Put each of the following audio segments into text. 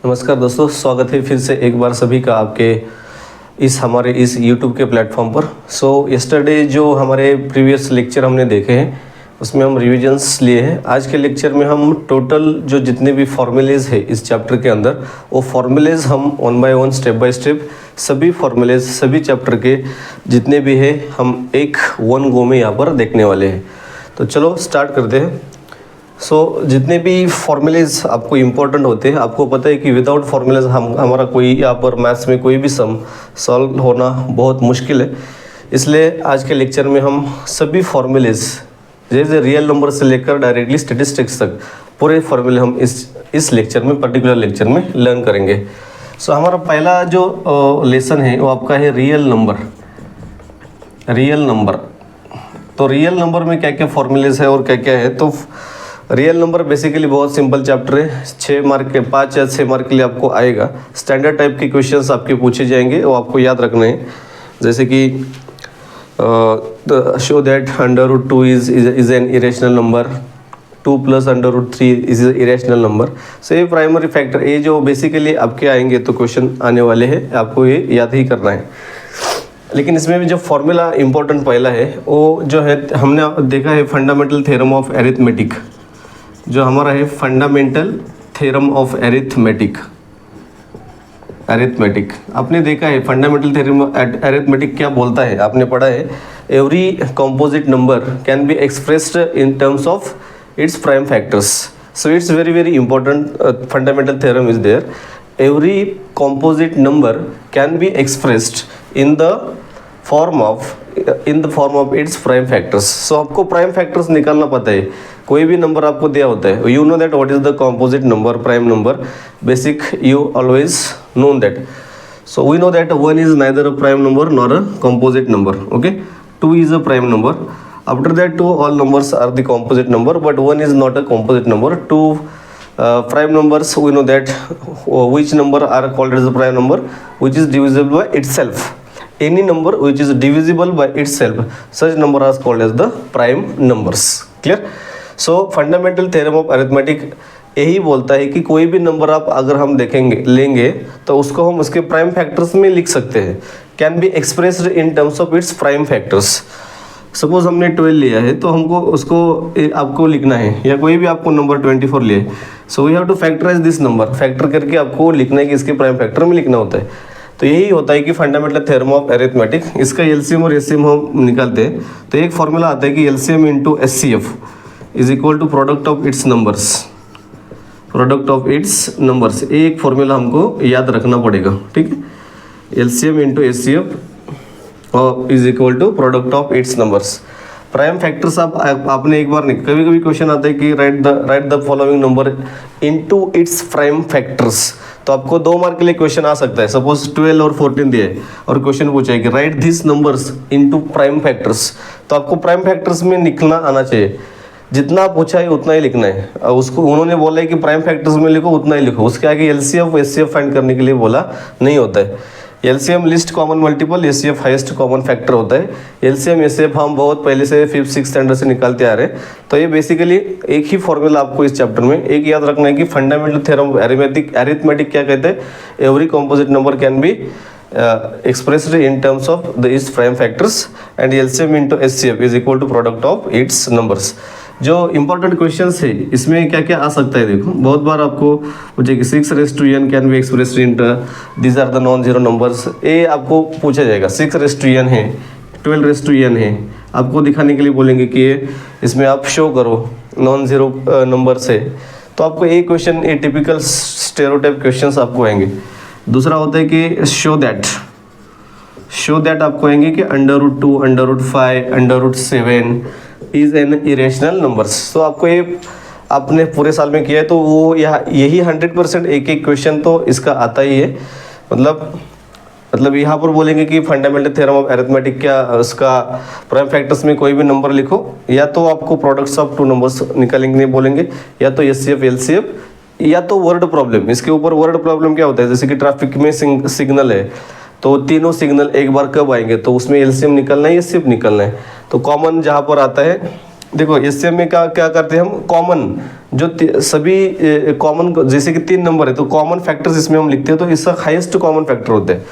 नमस्कार दोस्तों, स्वागत है फिर से एक बार सभी का आपके हमारे इस YouTube के प्लेटफॉर्म पर। यस्टरडे जो हमारे प्रीवियस लेक्चर हमने देखे हैं उसमें हम रिविजन्स लिए हैं। आज के लेक्चर में हम टोटल जो जितने भी फॉर्मूलेज है इस चैप्टर के अंदर, वो फॉर्मूलेज हम one by one step by step सभी फॉर्मूलेज सभी चैप्टर के जितने भी है हम एक वन गो में यहाँ पर देखने वाले हैं। तो चलो स्टार्ट करते हैं। जितने भी फॉर्मूलेज आपको इम्पोर्टेंट होते हैं, आपको पता है कि विदाउट फॉर्मूलेज हमारा कोई यहाँ पर मैथ्स में कोई भी सम सॉल्व होना बहुत मुश्किल है। इसलिए आज के लेक्चर में हम सभी फॉर्मूलेज जैसे रियल नंबर से लेकर डायरेक्टली स्टेटिस्टिक्स तक पूरे फॉर्मूले हम इस लेक्चर में पर्टिकुलर लेक्चर में लर्न करेंगे। हमारा पहला जो लेसन है वो आपका है रियल नंबर। तो रियल नंबर में क्या क्या फॉर्मूलेज है और क्या क्या है। तो रियल नंबर बेसिकली बहुत सिंपल चैप्टर है। 5 या 6 मार्क के लिए आपको आएगा। स्टैंडर्ड टाइप के क्वेश्चंस आपके पूछे जाएंगे, वो आपको याद रखने हैं। जैसे कि show that √2 is an irrational number, 2 + √3 is irrational number. ये प्राइमरी फैक्टर, ये जो बेसिकली आपके आएंगे तो क्वेश्चन आने वाले हैं, आपको ये याद ही करना है। लेकिन इसमें भी जो फॉर्मूला इंपॉर्टेंट पहला है वो जो है हमने देखा है फंडामेंटल थ्योरम ऑफ एरिथमेटिक। जो हमारा है फंडामेंटल थ्योरम ऑफ एरिथमेटिक। आपने देखा है फंडामेंटल थ्योरम ऑफ एरिथमेटिक क्या बोलता है, आपने पढ़ा है every composite number can be expressed in terms of its prime factors. So it's very important fundamental theorem is there. Every composite number can be expressed in the form of its prime factors. So आपको prime factors निकालना पता है। कोई भी number आपको दिया होता है, you know that what is the composite number, prime number, basic you always known that. So we know that 1 is neither a prime number nor a composite number. Okay, 2 is a prime number. After that, all numbers are the composite number, but 1 is not a composite number. 2 prime numbers, we know that which number are called as a prime number, which is divisible by itself. Any number which is divisible by itself, such number are called as the prime numbers. Clear? So fundamental theorem of arithmetic यही बोलता है कि कोई भी number आप अगर हम लेंगे तो उसको हम उसके प्राइम फैक्टर्स में लिख सकते हैं। Can be expressed in terms of its prime factors. Suppose हमने 12 लिया है तो हमको उसको आपको लिखना है, या कोई भी आपको नंबर 24 लिया है, so we have to factorise this number. Factor करके आपको लिखना है कि इसके प्राइम फैक्टर में लिखना होता है। तो यही होता है कि फंडामेंटल थ्योरम ऑफ एरिथमेटिक। इसका एलसीएम और एचसीएफ हम निकालते हैं तो एक फॉर्मूला आता है कि LCM into HCF is equal to product of its numbers. एक फॉर्मूला हमको याद रखना पड़ेगा, ठीक है। LCM into HCF is equal to product of its numbers. Prime factors आपने एक बार नहीं, कभी कभी क्वेश्चन आता है कि right the following number into its prime factors. तो आपको 2 मार्क के लिए क्वेश्चन आ सकता है। सपोज 12 और 14 दिए और क्वेश्चन पूछा है कि right this numbers into prime factors. तो आपको प्राइम फैक्टर्स में लिखना आना चाहिए। जितना पूछा है उतना ही लिखना है। उसको उन्होंने बोला है कि प्राइम फैक्टर्स में लिखो, उतना ही लिखो। उसके आगे एलसीएम एचसीएफ फाइंड करने के लिए बोला नहीं होता है। LCM list common multiple, HCF highest common factor होता है। एलसीएम एचसीएफ हम बहुत पहले से 5th-6th स्टैंडर्ड से निकालते आ रहे हैं। तो ये बेसिकली एक ही फॉर्मूला आपको इस चैप्टर में एक याद रखना है कि फंडामेंटल थ्योरम ऑफ एरिथमेटिक क्या कहते हैं, every composite number can B expressed in terms of its prime factors and LCM into HCF is equal to product of its numbers। जो इंपॉर्टेंट क्वेश्चंस है इसमें क्या क्या आ सकता है, देखो बहुत बार आपको पूछे कि 6n can be expressed in these are the non zero numbers. ये आपको पूछा जाएगा। 6n है, 12n है, आपको दिखाने के लिए बोलेंगे कि ये इसमें आप शो करो नॉन जीरो नंबर्स है। तो आपको एक क्वेश्चन, ये टिपिकल स्टेरियोटाइप क्वेश्चंस आपको आएंगे। दूसरा होता है कि शो दैट आपको आएंगे कि √2, √5, √7 इज एन इरेशनल नंबर्स। तो आपको ये आपने पूरे साल में किया है तो वो यही 100% एक क्वेश्चन तो इसका आता ही है। मतलब यहाँ पर बोलेंगे कि फंडामेंटल थ्योरम ऑफ एरिथमेटिक क्या, उसका प्राइम फैक्टर्स में कोई भी नंबर लिखो, या तो आपको प्रोडक्ट्स ऑफ 2 नंबर्स निकालेंगे बोलेंगे, या तो एचसीएफ एलसीएफ, या तो वर्ड प्रॉब्लम। इसके ऊपर वर्ड प्रॉब्लम क्या होता है, जैसे कि ट्रैफिक में सिग्नल है तो तीनों सिग्नल एक बार कब आएंगे, तो उसमें एलसीएम निकलना है या सिर्फ निकलना है। तो कॉमन जहाँ पर आता है देखो एचसीएफ में क्या क्या करते हैं हम, कॉमन जो सभी कॉमन, जैसे कि 3 नंबर है तो कॉमन फैक्टर्स इसमें हम लिखते हैं, तो इसका हाईएस्ट कॉमन फैक्टर होते हैं।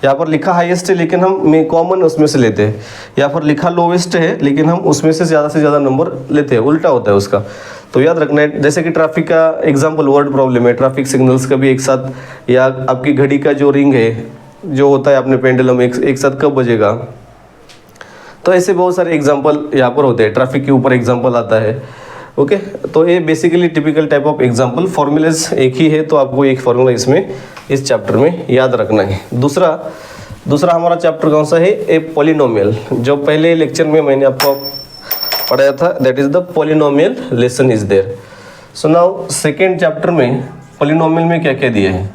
यहाँ पर लिखा हाईएस्ट है लेकिन हम कॉमन उसमें से लेते हैं, यहाँ पर लिखा लोवेस्ट है लेकिन हम उसमें से ज़्यादा नंबर लेते हैं, उल्टा होता है उसका। तो याद रखना है, जैसे कि ट्रैफिक का एग्जाम्पल वर्ड प्रॉब्लम है, ट्रैफिक सिग्नल्स का भी एक साथ, या आपकी घड़ी का जो रिंग है जो होता है अपने पेंडुलम एक साथ कब बजेगा, तो ऐसे बहुत सारे एग्जाम्पल यहाँ पर होते हैं। ट्रैफिक के ऊपर एग्जाम्पल आता है। ओके, तो ये basically typical type of example, formulas एक ही है तो आपको एक फॉर्मूला इसमें इस चैप्टर में याद रखना है। दूसरा हमारा चैप्टर कौन सा है, ए पॉलिनोमियल, जो पहले लेक्चर में मैंने आपको पढ़ाया था, that is the polynomial lesson is there. So now second chapter में पॉलिनोमियल में क्या क्या दिया है।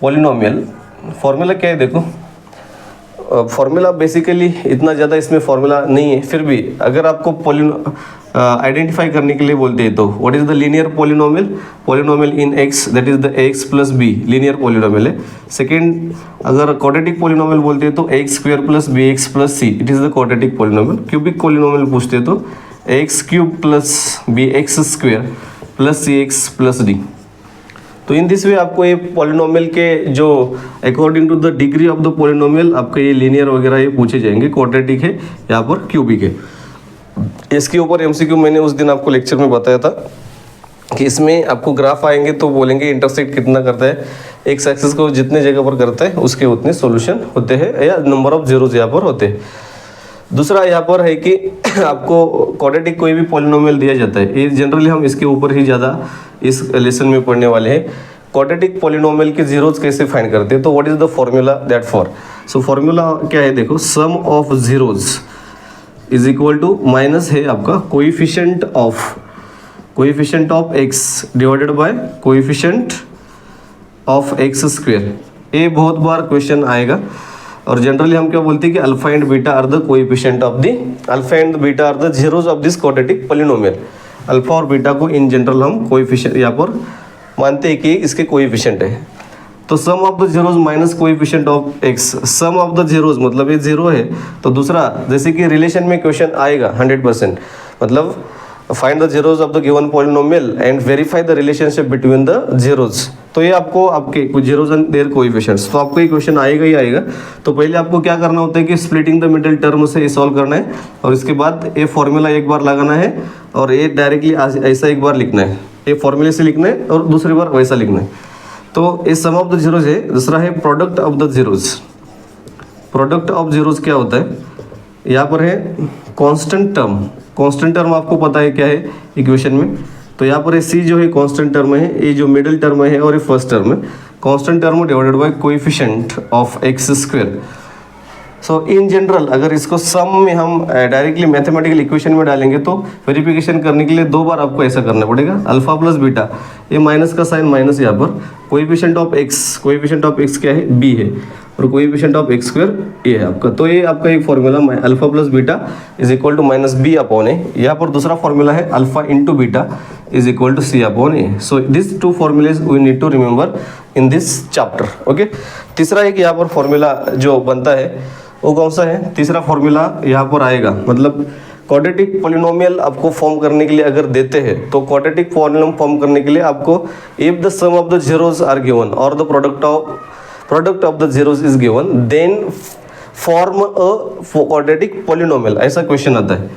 पॉलिनोमियल फॉर्मूला क्या है, देखो फॉर्मूला बेसिकली इतना ज़्यादा इसमें फॉर्मूला नहीं है, फिर भी अगर आपको आइडेंटिफाई करने के लिए बोलते हैं तो what is the linear polynomial in x, that is the x plus b, linear polynomial है। सेकेंड, अगर क्वाड्रेटिक पॉलिनोमियल बोलते हैं तो x square plus b x plus c, it is the quadratic polynomial. Cubic polynomial पूछते हैं तो x cube plus b x square plus c x plus d. तो in this way आपको ये पॉलिनोमियल के जो according to the degree of the polynomial आपके ये लीनियर वगैरह ये पूछे जाएंगे। क्वाड्रेटिक है, यहाँ पर क्यूबिक है। इसके ऊपर एमसीक्यू मैंने उस दिन आपको लेक्चर में बताया था कि इसमें आपको ग्राफ आएंगे तो बोलेंगे इंटरसेक्ट कितना करता है, एक्स एक्सिस को जितने जगह पर करता है उसके उतने सॉल्यूशन होते हैं, या नंबर ऑफ जीरोज यहाँ पर होते हैं। दूसरा यहाँ पर है कि आपको क्वाड्रेटिक कोई भी पॉलिनोमियल दिया जाता है, ये जनरली हम इसके ऊपर ही ज़्यादा इस लेसन में पढ़ने वाले हैं। क्वाड्रेटिक पॉलिनोमियल के जीरोज कैसे फाइंड करते हैं, तो what is the formula that for. So formula क्या है, देखो sum of zeros is equal to minus है आपका coefficient of x divided by coefficient of x square. ये बहुत बार क्वेश्चन आएगा और जनरली हम क्या बोलते हैं कि alpha and beta are the coefficient of the, alpha and beta are the zeros of this quadratic polynomial. Alpha और बीटा को इन जनरल हम कोएफिशिएंट यहाँ पर मानते हैं कि इसके कोएफिशिएंट है। तो sum of the zeros minus coefficient of x, sum of the zeros मतलब ये जीरो है। तो दूसरा, जैसे कि रिलेशन में क्वेश्चन आएगा 100%, मतलब find the zeros of the given polynomial and verify the relationship between the zeros. तो ये आपको आपके कुछ जीरोज एंड देयर कोएफिशिएंट्स, तो आपको ये क्वेश्चन आएगा ही आएगा। तो पहले आपको क्या करना होता है कि स्प्लिटिंग द मिडिल टर्म से सॉल्व करना है, और इसके बाद ये फॉर्मूला एक बार लगाना है और ये डायरेक्टली ऐसा एक बार लिखना है, ये फॉर्मूले से लिखना है और दूसरी बार वैसा लिखना है। तो ये सम ऑफ द जीरोज है। दूसरा है product of the zeros. Product of zeros क्या होता है, यहाँ पर है कांस्टेंट टर्म। कांस्टेंट टर्म आपको पता है क्या है इक्वेशन में, तो यहाँ पर सी जो है कांस्टेंट टर्म है, ये जो मिडिल टर्म है और ये फर्स्ट टर्म है। Constant term divided by coefficient of x square. So in general अगर इसको सम में हम डायरेक्टली मैथमेटिकल इक्वेशन में डालेंगे तो वेरिफिकेशन करने के लिए 2 बार आपको ऐसा करना पड़ेगा, अल्फा प्लस बीटा, ये माइनस का साइन माइनस यहाँ पर, कोएफिशिएंट ऑफ एक्स क्या है, बी है, और कोएफिशिएंट ऑफ एक्स स्क्वायर ये है आपका। तो ये आपका एक formula alpha plus beta is equal to minus b upon a. यहाँ पर दूसरा फॉर्मूला है alpha into beta is equal to c upon a. So this 2 formulas we need to remember in this chapter. Okay, तीसरा एक यहाँ पर formula जो बनता है वो कौन सा है, तीसरा फॉर्मूला यहाँ पर आएगा, मतलब क्वाड्रेटिक पॉलिनोमियल आपको फॉर्म करने के लिए अगर देते हैं तो क्वाड्रेटिक पॉलिनोमियल फॉर्म करने के लिए आपको if the sum of the zeros are given और the product of the zeros is given then form a quadratic polynomial, ऐसा क्वेश्चन आता है।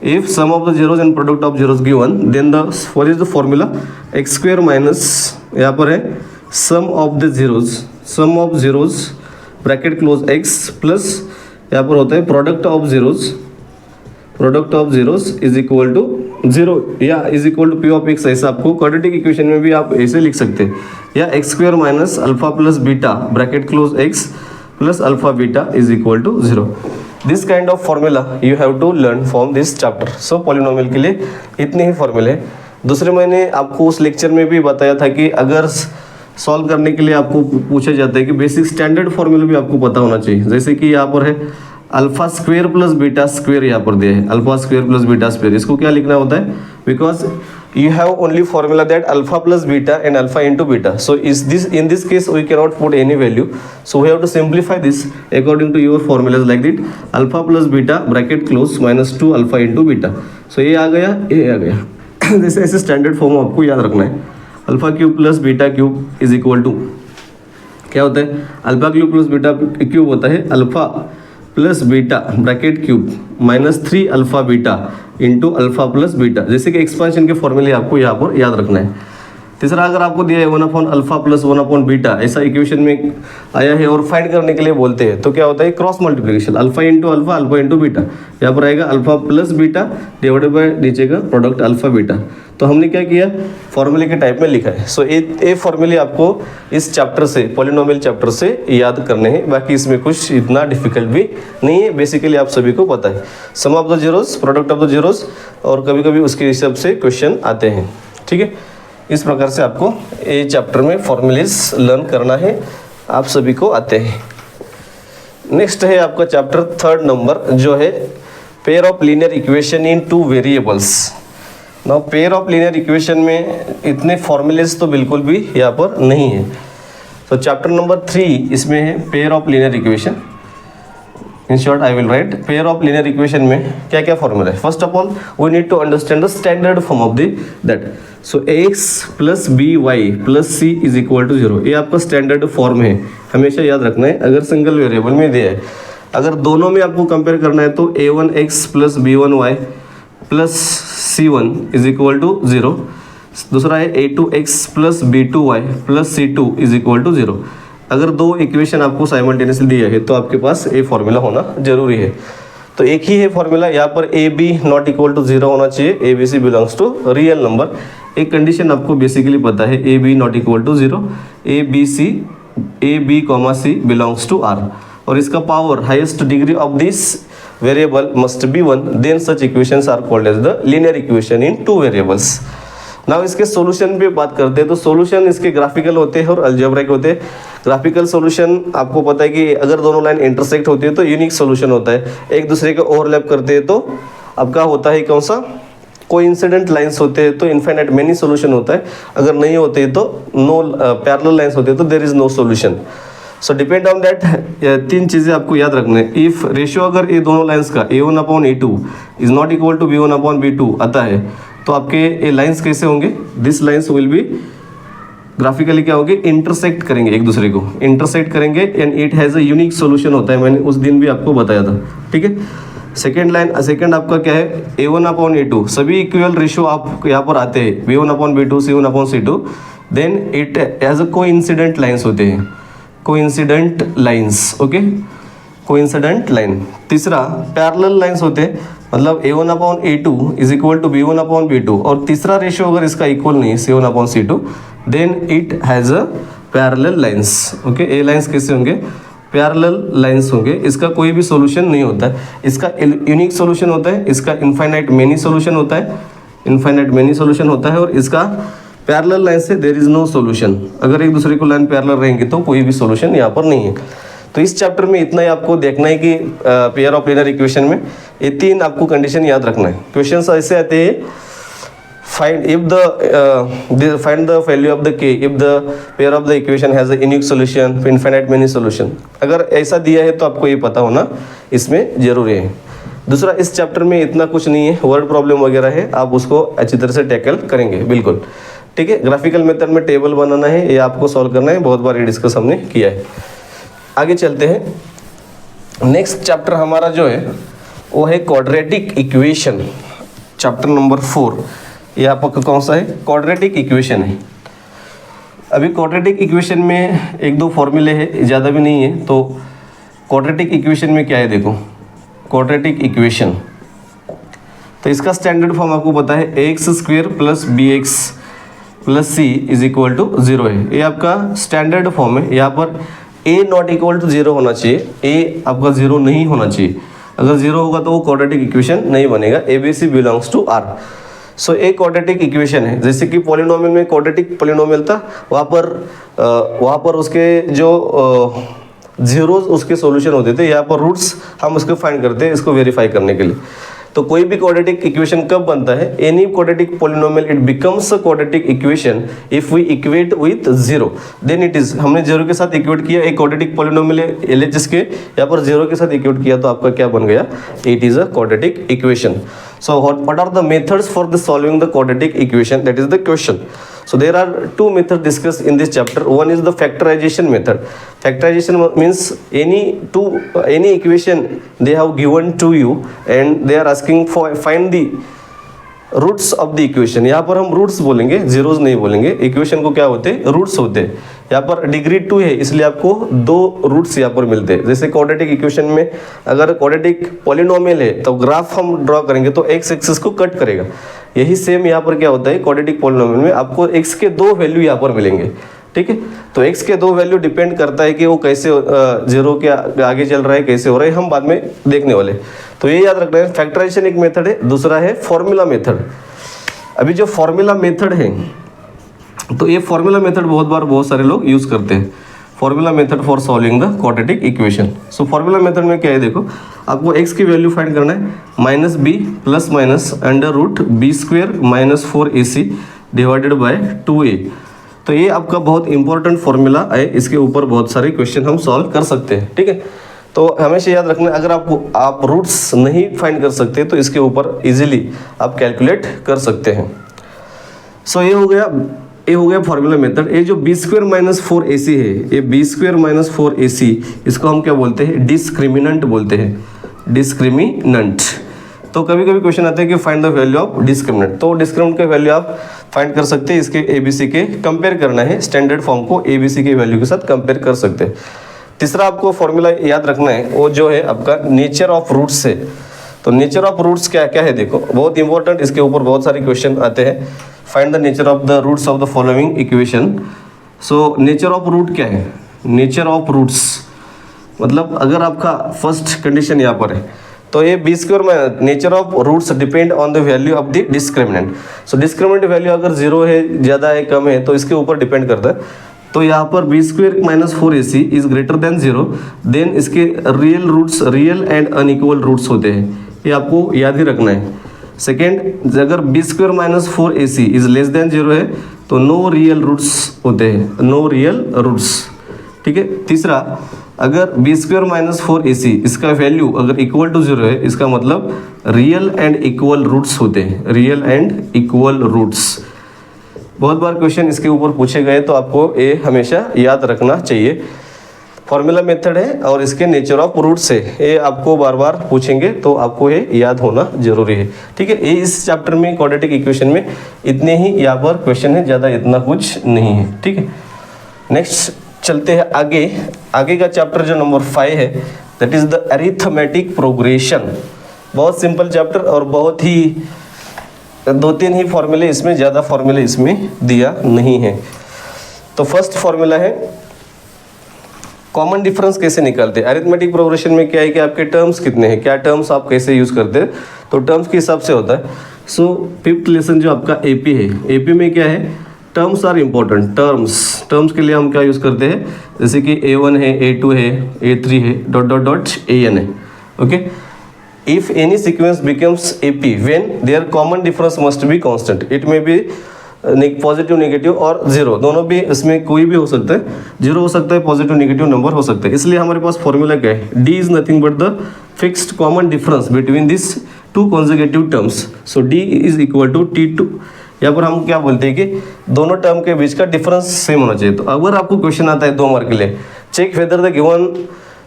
If sum of the zeros and product of zeros given then the what is the formula, x square minus यहाँ पर है sum of the zeros bracket close x plus यहाँ पर होता है product of zeros is equal to 0 या is equal to P of X. ऐसा आपको क्वाड्रेटिक इक्वेशन में भी आप ऐसे लिख सकते हैं, या x square minus alpha plus beta bracket close x plus alpha beta is equal to 0। This kind of formula you have to learn from this chapter. So polynomial के लिए इतने ही फॉर्मूले हैं। दूसरे मैंने आपको उस लेक्चर में भी बताया था कि अगर सॉल्व करने के लिए आपको पूछा जाता है कि बेसिक स्टैंडर्ड फॉर्मूला भी आपको पता होना चाहिए। जैसे कि यहाँ पर है alpha square plus beta square, यहाँ पर दिया है alpha square plus beta square, इसको क्या लिखना होता है, because you have only formula that alpha plus beta and alpha into beta. So in this case we cannot put any value, so we have to simplify this according to your formulas like that, alpha plus beta bracket close minus 2 alpha into beta. So ये आ गया जैसे ऐसे standard form आपको याद रखना है. Alpha cube plus beta cube is equal to क्या होता है, alpha cube plus beta cube होता है alpha plus beta bracket cube minus 3 alpha beta into alpha plus beta. जैसे कि एक्सपांशन के फॉर्मूले आपको यहाँ पर याद रखना है. तीसरा अगर आपको दिया है 1 अल्फा प्लस 1 बीटा, ऐसा इक्वेशन में आया है और फाइंड करने के लिए बोलते हैं, तो क्या होता है cross multiplication, alpha into beta. यहाँ पर आएगा alpha plus beta divided by नीचे का प्रोडक्ट अल्फा बीटा. तो हमने क्या किया, फॉर्मूले के टाइप में लिखा है. सो ये फॉर्मूले आपको इस चैप्टर से, पॉलिनोमियल चैप्टर से याद करने हैं. बाकी इसमें कुछ इतना डिफिकल्ट भी नहीं है, बेसिकली आप सभी को पता है. Sum of the zeros, product of the zeros, और कभी कभी उसके हिसाब से क्वेश्चन आते हैं. ठीक है, इस प्रकार से आपको ये चैप्टर में फॉर्मूलेज लर्न करना है, आप सभी को आते हैं. नेक्स्ट है आपका चैप्टर 3 नंबर, जो है pair of linear equation in 2 variables. Now pair of linear equation में इतने फॉर्मूलेज तो बिल्कुल भी यहाँ पर नहीं है. तो चैप्टर नंबर 3 इसमें है pair of linear equation. In short I will write pair of linear equation में क्या क्या फॉर्मूला है. First of all we need to understand the standard form of that. So x plus b y plus c is equal to 0, ये आपका standard form है, हमेशा याद रखना है. अगर सिंगल वेरिएबल में दिया है, अगर दोनों में आपको कंपेयर करना है तो a1x plus b1y plus c1 is equal to 0. दूसरा है a2x plus b2y plus c2 is equal to 0. अगर दो इक्वेशन आपको साइमल्टेनियसली दिया है तो आपके पास ए फॉर्मूला होना जरूरी है. तो एक ही है फॉर्मूला, यहाँ पर a b not equal to 0 होना चाहिए, a b c belongs to real number. एक कंडीशन आपको बेसिकली पता है, a b not equal to 0, a b comma c belongs to R, और इसका power highest degree of this variable must be 1, then such equations are called as the linear equation in 2 variables. Now इसके solution पे बात करते हैं. तो solution इसके graphical होते हैं और अलजेब्रिक होते हैं. ग्राफिकल सॉल्यूशन आपको पता है कि अगर दोनों लाइन इंटरसेक्ट होती है तो यूनिक सॉल्यूशन होता है. एक दूसरे के ओवरलैप करते हैं तो आपका होता है कौन सा, कोइंसिडेंट लाइंस होते हैं तो इनफाइनाइट मेनी सॉल्यूशन होता है. अगर नहीं होते तो नो पैरेलल लाइंस होते हैं तो there is no solution. So depend on that 3 चीज़ें आपको याद रखना है. इफ रेशियो अगर ये दोनों लाइंस का a1/a2 is not equal to b1/b2 आता है तो आपके ये लाइंस कैसे होंगे, this lines will be graphically क्या होंगे, इंटरसेक्ट करेंगे, एक दूसरे को इंटरसेक्ट करेंगे and it has a unique solution होता है. मैंने उस दिन भी आपको बताया था. ठीक है, सेकंड आपका क्या है, a1/a2 सभी इक्वल रेशियो आप यहाँ पर आते हैं, b1/b2 c1/c2, then it has a coincident lines होते हैं, coincident lines. Okay, coincident line. तीसरा पैरेलल लाइंस होते हैं, मतलब a1/a2 is equal to b1/b2, और तीसरा रेशियो अगर इसका इक्वल नहीं c1/c2 then it has a parallel lines. Okay, ये लाइंस कैसे होंगे, पैरेलल लाइंस होंगे. इसका कोई भी सॉल्यूशन नहीं होता है, इसका यूनिक सॉल्यूशन होता है, इसका इनफाइनाइट मेनी सॉल्यूशन होता है, इनफाइनाइट मेनी सॉल्यूशन होता है, और इसका पैरेलल लाइन से देयर इज नो सॉल्यूशन. अगर एक दूसरे को लाइन पैरेलल रहेंगे तो कोई भी सॉल्यूशन यहाँ पर नहीं है. तो इस चैप्टर में इतना ही आपको देखना है कि पेयर ऑफ लीनियर इक्वेशन में ये 3 आपको कंडीशन याद रखना है. क्वेश्चंस ऐसे आते हैं, find the value of the k if the pair of the equation has a unique solution, infinite many solution. अगर ऐसा दिया है तो आपको ये पता होना इसमें जरूरी है. दूसरा, इस चैप्टर में इतना कुछ नहीं है, वर्ड प्रॉब्लम वगैरह है, आप उसको अच्छी तरह से टैकल करेंगे बिल्कुल. ठीक है, ग्राफिकल मेथड में टेबल बनाना है, ये आपको सॉल्व करना है, बहुत बार ये डिस्कस हमने किया है. आगे चलते हैं. नेक्स्ट चैप्टर हमारा जो है वो है क्वाड्रेटिक इक्वेशन, चैप्टर नंबर 4. ये आपका कौन सा है, क्वाड्रेटिक इक्वेशन है. अभी क्वाड्रेटिक इक्वेशन में 1-2 फॉर्मूले हैं, ज़्यादा भी नहीं है. तो क्वाड्रेटिक इक्वेशन में क्या है, देखो क्वाड्रेटिक इक्वेशन, तो इसका स्टैंडर्ड फॉर्म आपको पता है, ax² plus bx plus c is equal to 0 है. ये आपका स्टैंडर्ड फॉर्म है. यहाँ पर a नॉट इक्वल टू 0 होना चाहिए, a आपका 0 नहीं होना चाहिए. अगर 0 होगा तो वो क्वाड्रेटिक इक्वेशन नहीं बनेगा. ABC belongs to R. So एक क्वाड्रेटिक इक्वेशन है, जैसे कि पॉलिनोमियल में क्वाड्रेटिक पॉलिनोमियल था, वहाँ पर उसके जो जीरोज उसके सॉल्यूशन होते थे, यहाँ पर रूट्स हम उसको फाइंड करते हैं इसको वेरीफाई करने के लिए. तो कोई भी क्वाड्रेटिक इक्वेशन कब बनता है, any quadratic polynomial it becomes a quadratic equation if we equate with zero, then it is, हमने जीरो के साथ इक्वेट किया, एक क्वाड्रेटिक पॉलिनोमियल एलएचएस के यहाँ पर जीरो के साथ इक्वेट किया तो आपका क्या बन गया, it is a quadratic equation. So what are the methods for the solving the quadratic equation? That is the question. So there are two methods discussed in this chapter. One is the factorization method. Factorization means any equation they have given to you and they are asking for find the roots of the equation. यहाँ पर हम roots बोलेंगे, zeros नहीं बोलेंगे. Equation को क्या होते हैं, रूट्स होते हैं. यहाँ पर डिग्री 2 है इसलिए आपको 2 रूट्स यहाँ पर मिलते हैं. जैसे क्वाड्रेटिक इक्वेशन में अगर क्वाड्रेटिक पॉलिनोमियल है तो ग्राफ हम ड्रॉ करेंगे तो एक्स एक्सिस को कट करेगा. यही सेम यहाँ पर क्या होता है, क्वाड्रेटिक पॉलिनोमियल में आपको एक्स के 2 वैल्यू यहाँ पर मिलेंगे. ठीक है, तो x के 2 वैल्यू डिपेंड करता है कि वो कैसे जीरो के आगे चल रहा है, कैसे हो रहा है, हम बाद में देखने वाले. तो ये याद रखना है. फैक्टराइजेशन एक मेथड है, दूसरा है फॉर्मूला मेथड. अभी जो फॉर्मूला मेथड है तो ये फॉर्मूला मेथड बहुत सारे लोग यूज करते हैं. Formula method for solving the quadratic equation. So formula method में क्या है, देखो आपको x की वैल्यू फाइंड करना है, minus b plus minus under root b square minus 4ac divided by 2a. तो ये आपका बहुत इंपॉर्टेंट फॉर्मूला है, इसके ऊपर बहुत सारे क्वेश्चन हम सॉल्व कर सकते हैं. ठीक है, तो हमेशा याद रखना, अगर आप रूट्स नहीं फाइंड कर सकते तो इसके ऊपर इजीली आप कैलकुलेट कर सकते हैं. सो ये हो गया फॉर्मूला मेथड. ये जो बी स्क्वेयर माइनस 4ac है, ये बी स्क्वेयर माइनस 4ac इसको हम क्या बोलते हैं, डिस्क्रिमिनेंट बोलते हैं, डिस्क्रिमिनेंट. तो कभी कभी क्वेश्चन आता है कि find the value of discriminant. तो डिस्क्रिमिनेंट का वैल्यू आप फाइंड कर सकते हैं, इसके एबीसी के कंपेयर करना है, स्टैंडर्ड फॉर्म को एबीसी के वैल्यू के साथ कंपेयर कर सकते हैं. तीसरा आपको फॉर्मूला याद रखना है, वो जो है आपका नेचर ऑफ रूट्स है. तो नेचर ऑफ रूट्स क्या क्या है, देखो बहुत इंपॉर्टेंट, इसके ऊपर बहुत सारे क्वेश्चन आते हैं. Find the nature of the roots of the following equation. So nature of root क्या है, नेचर ऑफ रूट्स मतलब अगर आपका फर्स्ट कंडीशन यहाँ पर है तो ये बी स्क्वायर में nature of roots depend on the value of the discriminant. So discriminant value अगर जीरो है, ज़्यादा है, कम है तो इसके ऊपर डिपेंड करता है. तो यहाँ पर b square minus 4ac is greater than zero, then इसके real roots real and unequal roots होते हैं. ये आपको याद ही रखना है. सेकेंड, अगर b square minus 4ac is less than zero है तो नो रियल रूट्स होते हैं, नो रियल रूट्स. ठीक है. तीसरा, अगर बी स्क्वेयर माइनस 4ac इसका वैल्यू अगर इक्वल टू जीरो है, इसका मतलब रियल एंड इक्वल रूट्स होते हैं, रियल एंड इक्वल रूट्स. बहुत बार क्वेश्चन इसके ऊपर पूछे गए तो आपको ये हमेशा याद रखना चाहिए. फॉर्मूला मेथड है और इसके नेचर ऑफ रूट्स है, ये आपको बार बार पूछेंगे तो आपको ये याद होना जरूरी है. ठीक है, ये इस चैप्टर में क्वाड्रेटिक इक्वेशन में इतने ही यहाँ पर क्वेश्चन है, ज़्यादा इतना कुछ नहीं है. ठीक है, नेक्स्ट चलते हैं आगे का चैप्टर जो नंबर 5 है, that is the arithmetic progression. बहुत सिंपल चैप्टर और बहुत ही 2-3 ही फॉर्मूले इसमें, ज़्यादा फॉर्मूले इसमें दिया नहीं है. तो फर्स्ट फॉर्मूला है कॉमन डिफरेंस कैसे निकालते हैं. अरिथमेटिक प्रोग्रेशन में क्या है कि आपके टर्म्स कितने हैं, क्या टर्म्स आप कैसे यूज़ करते हैं, तो टर्म्स के हिसाब से होता है. सो 5th लेसन जो आपका एपी है, एपी में क्या है, टर्म्स आर इम्पोर्टेंट. टर्म्स के लिए हम क्या यूज़ करते हैं, जैसे कि A1 है, A2 है, A3 है, डॉट डॉट डॉट AN है. Okay, if any sequence becomes AP when their common difference must be constant. It में बी पॉजिटिव, नेगेटिव और जीरो, दोनों भी, इसमें कोई भी हो सकता है, जीरो हो सकता है, पॉजिटिव नेगेटिव नंबर हो सकता है. इसलिए हमारे पास फॉर्मूला क्या है, D is nothing but the fixed common difference between this two consecutive terms. So D is equal to T2. यहाँ पर हम क्या बोलते हैं कि दोनों टर्म के बीच का डिफरेंस सेम होना चाहिए. तो अगर आपको क्वेश्चन आता है 2 मार्क के लिए, check whether the given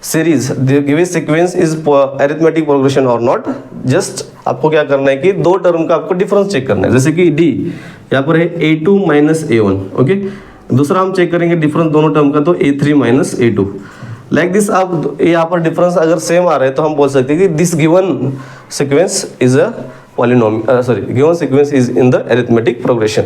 series the given sequence is arithmetic progression और नॉट. जस्ट आपको क्या करना है कि 2 टर्म का आपको डिफरेंस चेक करना है. जैसे कि D यहाँ पर है A2 माइनस A1. ओके, दूसरा हम चेक करेंगे डिफरेंस दोनों टर्म का, तो A3 minus A2. Like this. आप यहाँ पर डिफरेंस अगर सेम आ रहा है तो हम बोल सकते हैं कि this given sequence is a given sequence is in the arithmetic progression.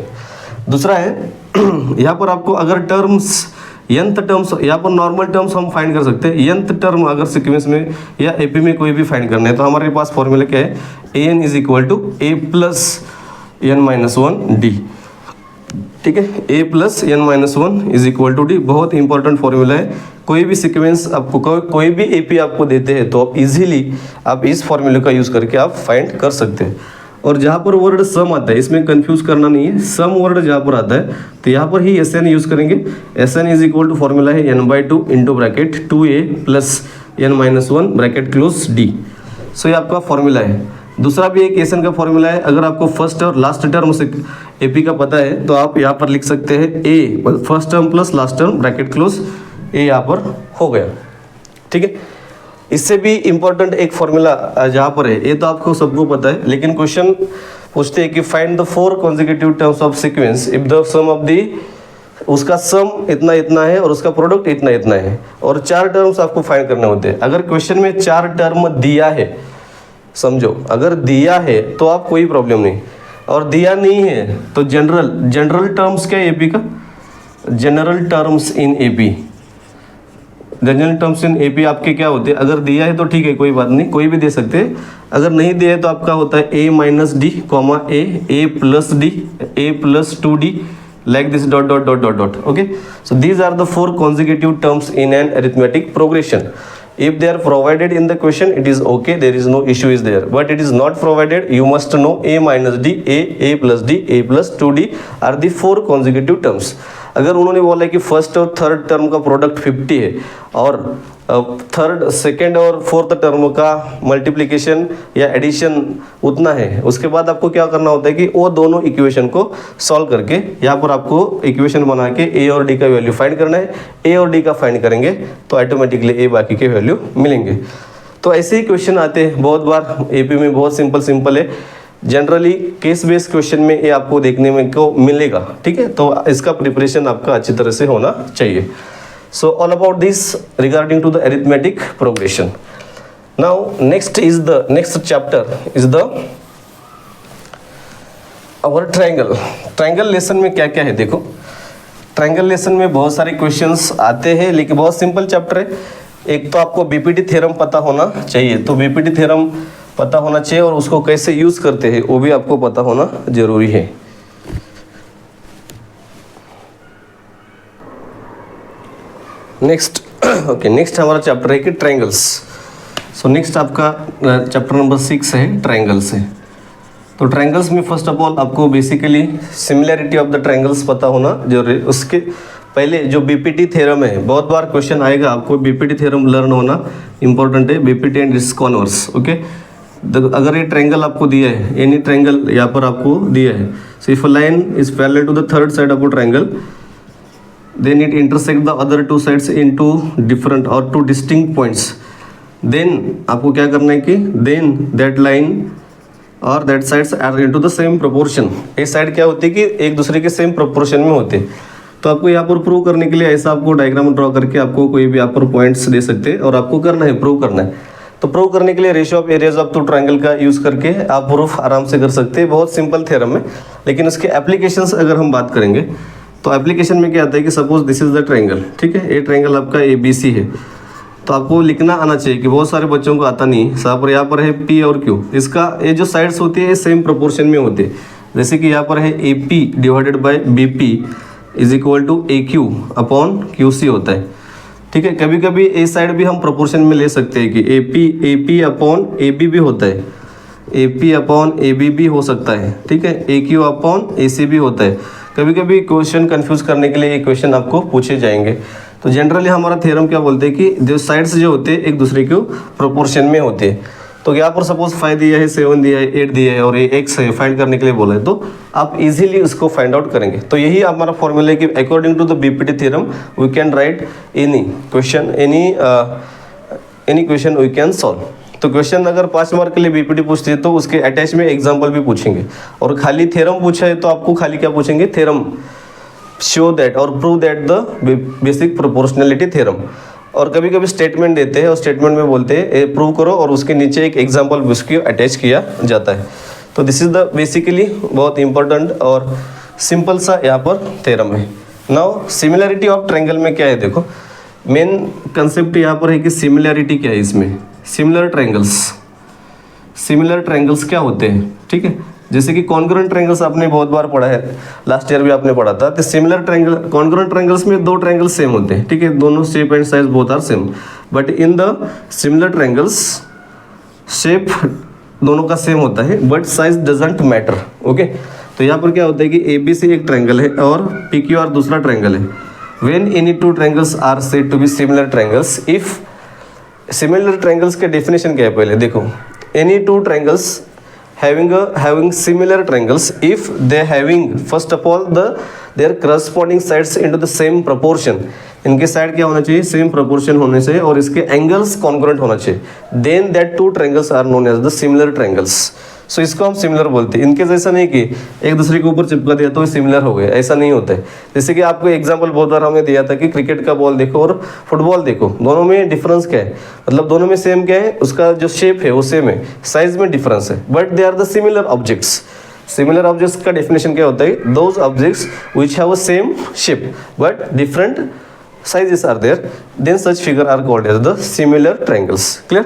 दूसरा है यहाँ पर आपको अगर टर्म्स nth टर्म्स, यहाँ पर नॉर्मल टर्म्स हम फाइंड कर सकते हैं. nth टर्म अगर सीक्वेंस में या एपी में कोई भी फाइंड करना है तो हमारे पास फॉर्मूला क्या है, an is equal to a plus n minus 1 d. ठीक है, a plus n minus one is equal to d. बहुत इंपॉर्टेंट फॉर्मूला है। कोई भी सीक्वेंस आपको कोई भी एपी आपको देते हैं तो आप इजीली आप इस फॉर्मूले का यूज़ करके आप फाइंड कर सकते हैं। और जहाँ पर वर्ड सम आता है इसमें कंफ्यूज करना नहीं है, सम वर्ड जहाँ पर आता है तो यहाँ पर ही एस एन यूज़ करेंगे। S n is equal to formula है n by two into bracket 2a plus n minus one bracket close d. So ये आपका फॉर्मूला है। दूसरा भी एक एसन का फॉर्मूला है। अगर आपको फर्स्ट और लास्ट टर्म से एपी का पता है तो आप यहाँ पर लिख सकते हैं a first term plus last term bracket close, a यहाँ पर हो गया। ठीक है, इससे भी इम्पोर्टेंट एक फॉर्मूला जहाँ पर है, ये तो आपको सबको पता है, लेकिन क्वेश्चन पूछते हैं कि find the 4 consecutive terms of sequence if the sum of the, उसका सम इतना इतना है और उसका प्रोडक्ट इतना इतना है, और 4 टर्म्स आपको फाइंड करने होते हैं। अगर क्वेश्चन में 4 टर्म दिया है, समझो अगर दिया है तो आप कोई प्रॉब्लम नहीं, और दिया नहीं है तो जनरल टर्म्स क्या है एपी का, general terms in AP, general terms in AP आपके क्या होते हैं। अगर दिया है तो ठीक है, कोई बात नहीं, कोई भी दे सकते हैं। अगर नहीं दिया है तो आपका होता है a minus D comma A plus D, A plus 2d, like this dot dot dot dot dot. Okay, so these are the 4 consecutive terms in an arithmetic progression. If they are provided in the question, it is okay, there is no issue is there, but it is not provided, you must know a minus d, a plus d, a plus 2d are the 4 consecutive terms. अगर उन्होंने बोला कि first और third term का product 50 है और third second और fourth term का मल्टीप्लिकेशन या एडिशन उतना है, उसके बाद आपको क्या करना होता है कि वो दोनों इक्वेशन को सॉल्व करके यहाँ पर आपको इक्वेशन बना के ए और डी का वैल्यू फाइंड करना है। ए और डी का फाइंड करेंगे तो ऑटोमेटिकली ए बाकी के वैल्यू मिलेंगे। तो ऐसे ही क्वेश्चन आते हैं बहुत बार एपी में, बहुत सिंपल है। जनरली केस बेस्ड क्वेश्चन में ये आपको देखने में को मिलेगा। ठीक है, तो इसका प्रिपरेशन आपका अच्छी तरह से होना चाहिए। So all about this regarding to the arithmetic progression. Now next chapter is the our triangle. Triangle lesson में क्या क्या है देखो। ट्रायंगल लेसन में बहुत सारे क्वेश्चंस आते हैं, लेकिन बहुत सिंपल चैप्टर है। एक तो आपको बीपीटी थ्योरम पता होना चाहिए, तो बीपीटी थ्योरम पता होना चाहिए और उसको कैसे यूज करते हैं वो भी आपको पता होना जरूरी है। नेक्स्ट नेक्स्ट हमारा चैप्टर है कि ट्रायंगल्स। सो नेक्स्ट आपका चैप्टर नंबर 6 है, ट्रायंगल्स है। तो ट्रायंगल्स में फर्स्ट ऑफ ऑल आपको basically similarity of the triangles पता होना जरूरी। उसके पहले जो बीपीटी थ्योरम है, बहुत बार क्वेश्चन आएगा, आपको बीपीटी थ्योरम लर्न होना इंपॉर्टेंट है, BPT and its converse. Okay, अगर ये ट्रायंगल आपको दिया है, एनी ट्रायंगल यहाँ पर आपको दिया है, so if a line is parallel to the third side of a triangle, then it intersect the other two sides into different or two distinct points, then आपको क्या करना है कि then that line or that sides are into the same proportion। ये side क्या होती है कि एक दूसरे के सेम प्रोपोर्शन में होते हैं। तो आपको यहाँ पर प्रूव करने के लिए ऐसा आपको डायग्राम ड्रॉ करके आपको कोई भी यहाँ पर पॉइंट्स दे सकते हैं और आपको करना है, प्रूव करना है। तो प्रूव करने के लिए ratio of areas of two triangle का यूज़ करके आप प्रूफ आराम से कर सकते हैं। बहुत सिंपल थ्योरम है, लेकिन उसके एप्लीकेशंस अगर हम बात करेंगे तो एप्लीकेशन में क्या आता है कि suppose this is the triangle, ठीक है, ये ट्रायंगल आपका ABC है, तो आपको लिखना आना चाहिए कि बहुत सारे बच्चों को आता नहीं। यहाँ पर है P और Q, इसका ये जो साइड्स होती है सेम प्रोपोर्शन में होती है। जैसे कि यहाँ पर है AP divided by BP is equal to AQ upon QC होता है। ठीक है, कभी कभी ए साइड भी हम प्रोपोर्शन में ले सकते हैं कि AP अपॉन AB भी होता है, AP अपॉन AB भी हो सकता है। ठीक है, AQ अपॉन AC भी होता है। कभी कभी क्वेश्चन कंफ्यूज करने के लिए ये क्वेश्चन आपको पूछे जाएंगे। तो जनरली हमारा थ्योरम क्या बोलते हैं कि जो साइड्स जो होते हैं एक दूसरे के प्रोपोर्शन में होते हैं। तो यहाँ पर सपोज 5 दिया है, 7 दिया है, 8 दिया है और ये x है, फाइंड करने के लिए बोला है, तो आप इजीली उसको फाइंड आउट करेंगे। तो यही हमारा फॉर्मूला है कि according to the BPT theorem we can write any question, any question we can solve. तो क्वेश्चन अगर 5 मार्क के लिए बीपीटी पूछती है तो उसके अटैच में एग्जाम्पल भी पूछेंगे, और खाली थ्योरम पूछा है तो आपको खाली क्या पूछेंगे, थ्योरम शो दैट और prove that the basic proportionality theorem. और कभी कभी स्टेटमेंट देते हैं और स्टेटमेंट में बोलते हैं प्रूव करो और उसके नीचे एक एग्जाम्पल भी उसकी अटैच किया जाता है। तो दिस इज द बेसिकली बहुत इंपॉर्टेंट और सिंपल सा यहाँ पर थ्योरम है। नाउ सिमिलैरिटी ऑफ ट्रायंगल में क्या है देखो, मेन कंसेप्ट यहाँ पर है कि सिमिलैरिटी क्या है इसमें। सिमिलर ट्रायंगल्स क्या होते हैं, ठीक है, जैसे कि कॉन्ग्रुएंट ट्रायंगल्स आपने बहुत बार पढ़ा है, लास्ट ईयर भी आपने पढ़ा था। तो सिमिलर ट्रायंगल, कॉन्ग्रुएंट ट्रायंगल्स में दो ट्रायंगल सेम होते हैं, ठीक है, दोनों shape and size both are same, but in the similar triangles shape दोनों का सेम होता है but size doesn't matter. Okay, तो यहाँ पर क्या होता है कि ए बी सी एक ट्रायंगल है और पी क्यू आर दूसरा ट्रायंगल है। When any two triangles are said to be similar triangles, if similar triangles के डेफिनेशन क्या है पहले देखो, any two triangles having similar triangles if they having first of all their corresponding sides into the same proportion, इनके side क्या होना चाहिए, same proportion होने से, और इसके एंगल्स कॉन्ग्रुएंट होना चाहिए, then that two triangles are known as the similar triangles. So इसको हम सिमिलर बोलते हैं। इनके जैसा नहीं कि एक दूसरे के ऊपर चिपका दिया तो सिमिलर हो गए, ऐसा नहीं होता है। जैसे कि आपको एग्जांपल बहुत बार हमने दिया था कि क्रिकेट का बॉल देखो और फुटबॉल देखो, दोनों में डिफरेंस क्या है, मतलब दोनों में सेम क्या है, उसका जो शेप है वो सेम है, साइज में डिफरेंस है, but they are the similar objects. Similar objects का डेफिनेशन क्या होता है, those objects which have a same shape but different sizes are there, then such figure are called as the similar triangles। clear,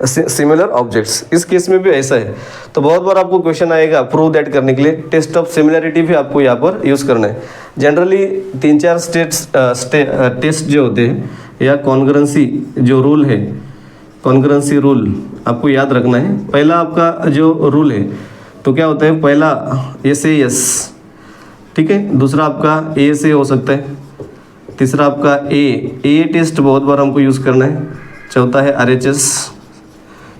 similar objects. इस case में भी ऐसा है। तो बहुत बार आपको क्वेश्चन आएगा प्रूव दैट करने के लिए, टेस्ट ऑफ सिमिलरिटी भी आपको यहाँ पर यूज़ करना है। जनरली 3-4 टेस्ट जो होते हैं या कॉन्ग्रुएंसी जो रूल है, कॉन्ग्रुएंसी रूल आपको याद रखना है। पहला आपका जो रूल है तो क्या होता है, पहला एस ए एस, ठीक है, दूसरा आपका ए से हो सकता है, तीसरा आपका ए टेस्ट बहुत बार हमको यूज़ करना है, चौथा है RHS।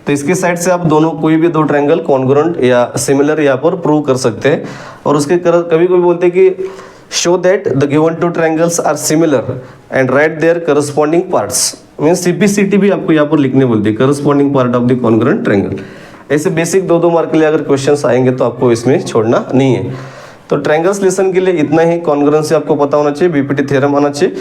तो इसके साइड से आप दोनों कोई भी दो ट्रायंगल कॉन्ग्रुएंट या सिमिलर यहाँ पर प्रूव कर सकते हैं। और उसके कभी कोई बोलते हैं कि show that the given two triangles are similar and write their corresponding parts, means CPCT भी आपको यहाँ पर लिखने बोलते हैं, corresponding part of the congruent triangle. ऐसे बेसिक 2-2 मार्क के लिए अगर क्वेश्चन आएंगे तो आपको इसमें छोड़ना नहीं है। तो ट्रायंगल्स लेसन के लिए इतना ही, कॉन्ग्रुएंसी आपको पता होना चाहिए, BPT थ्योरम आना चाहिए।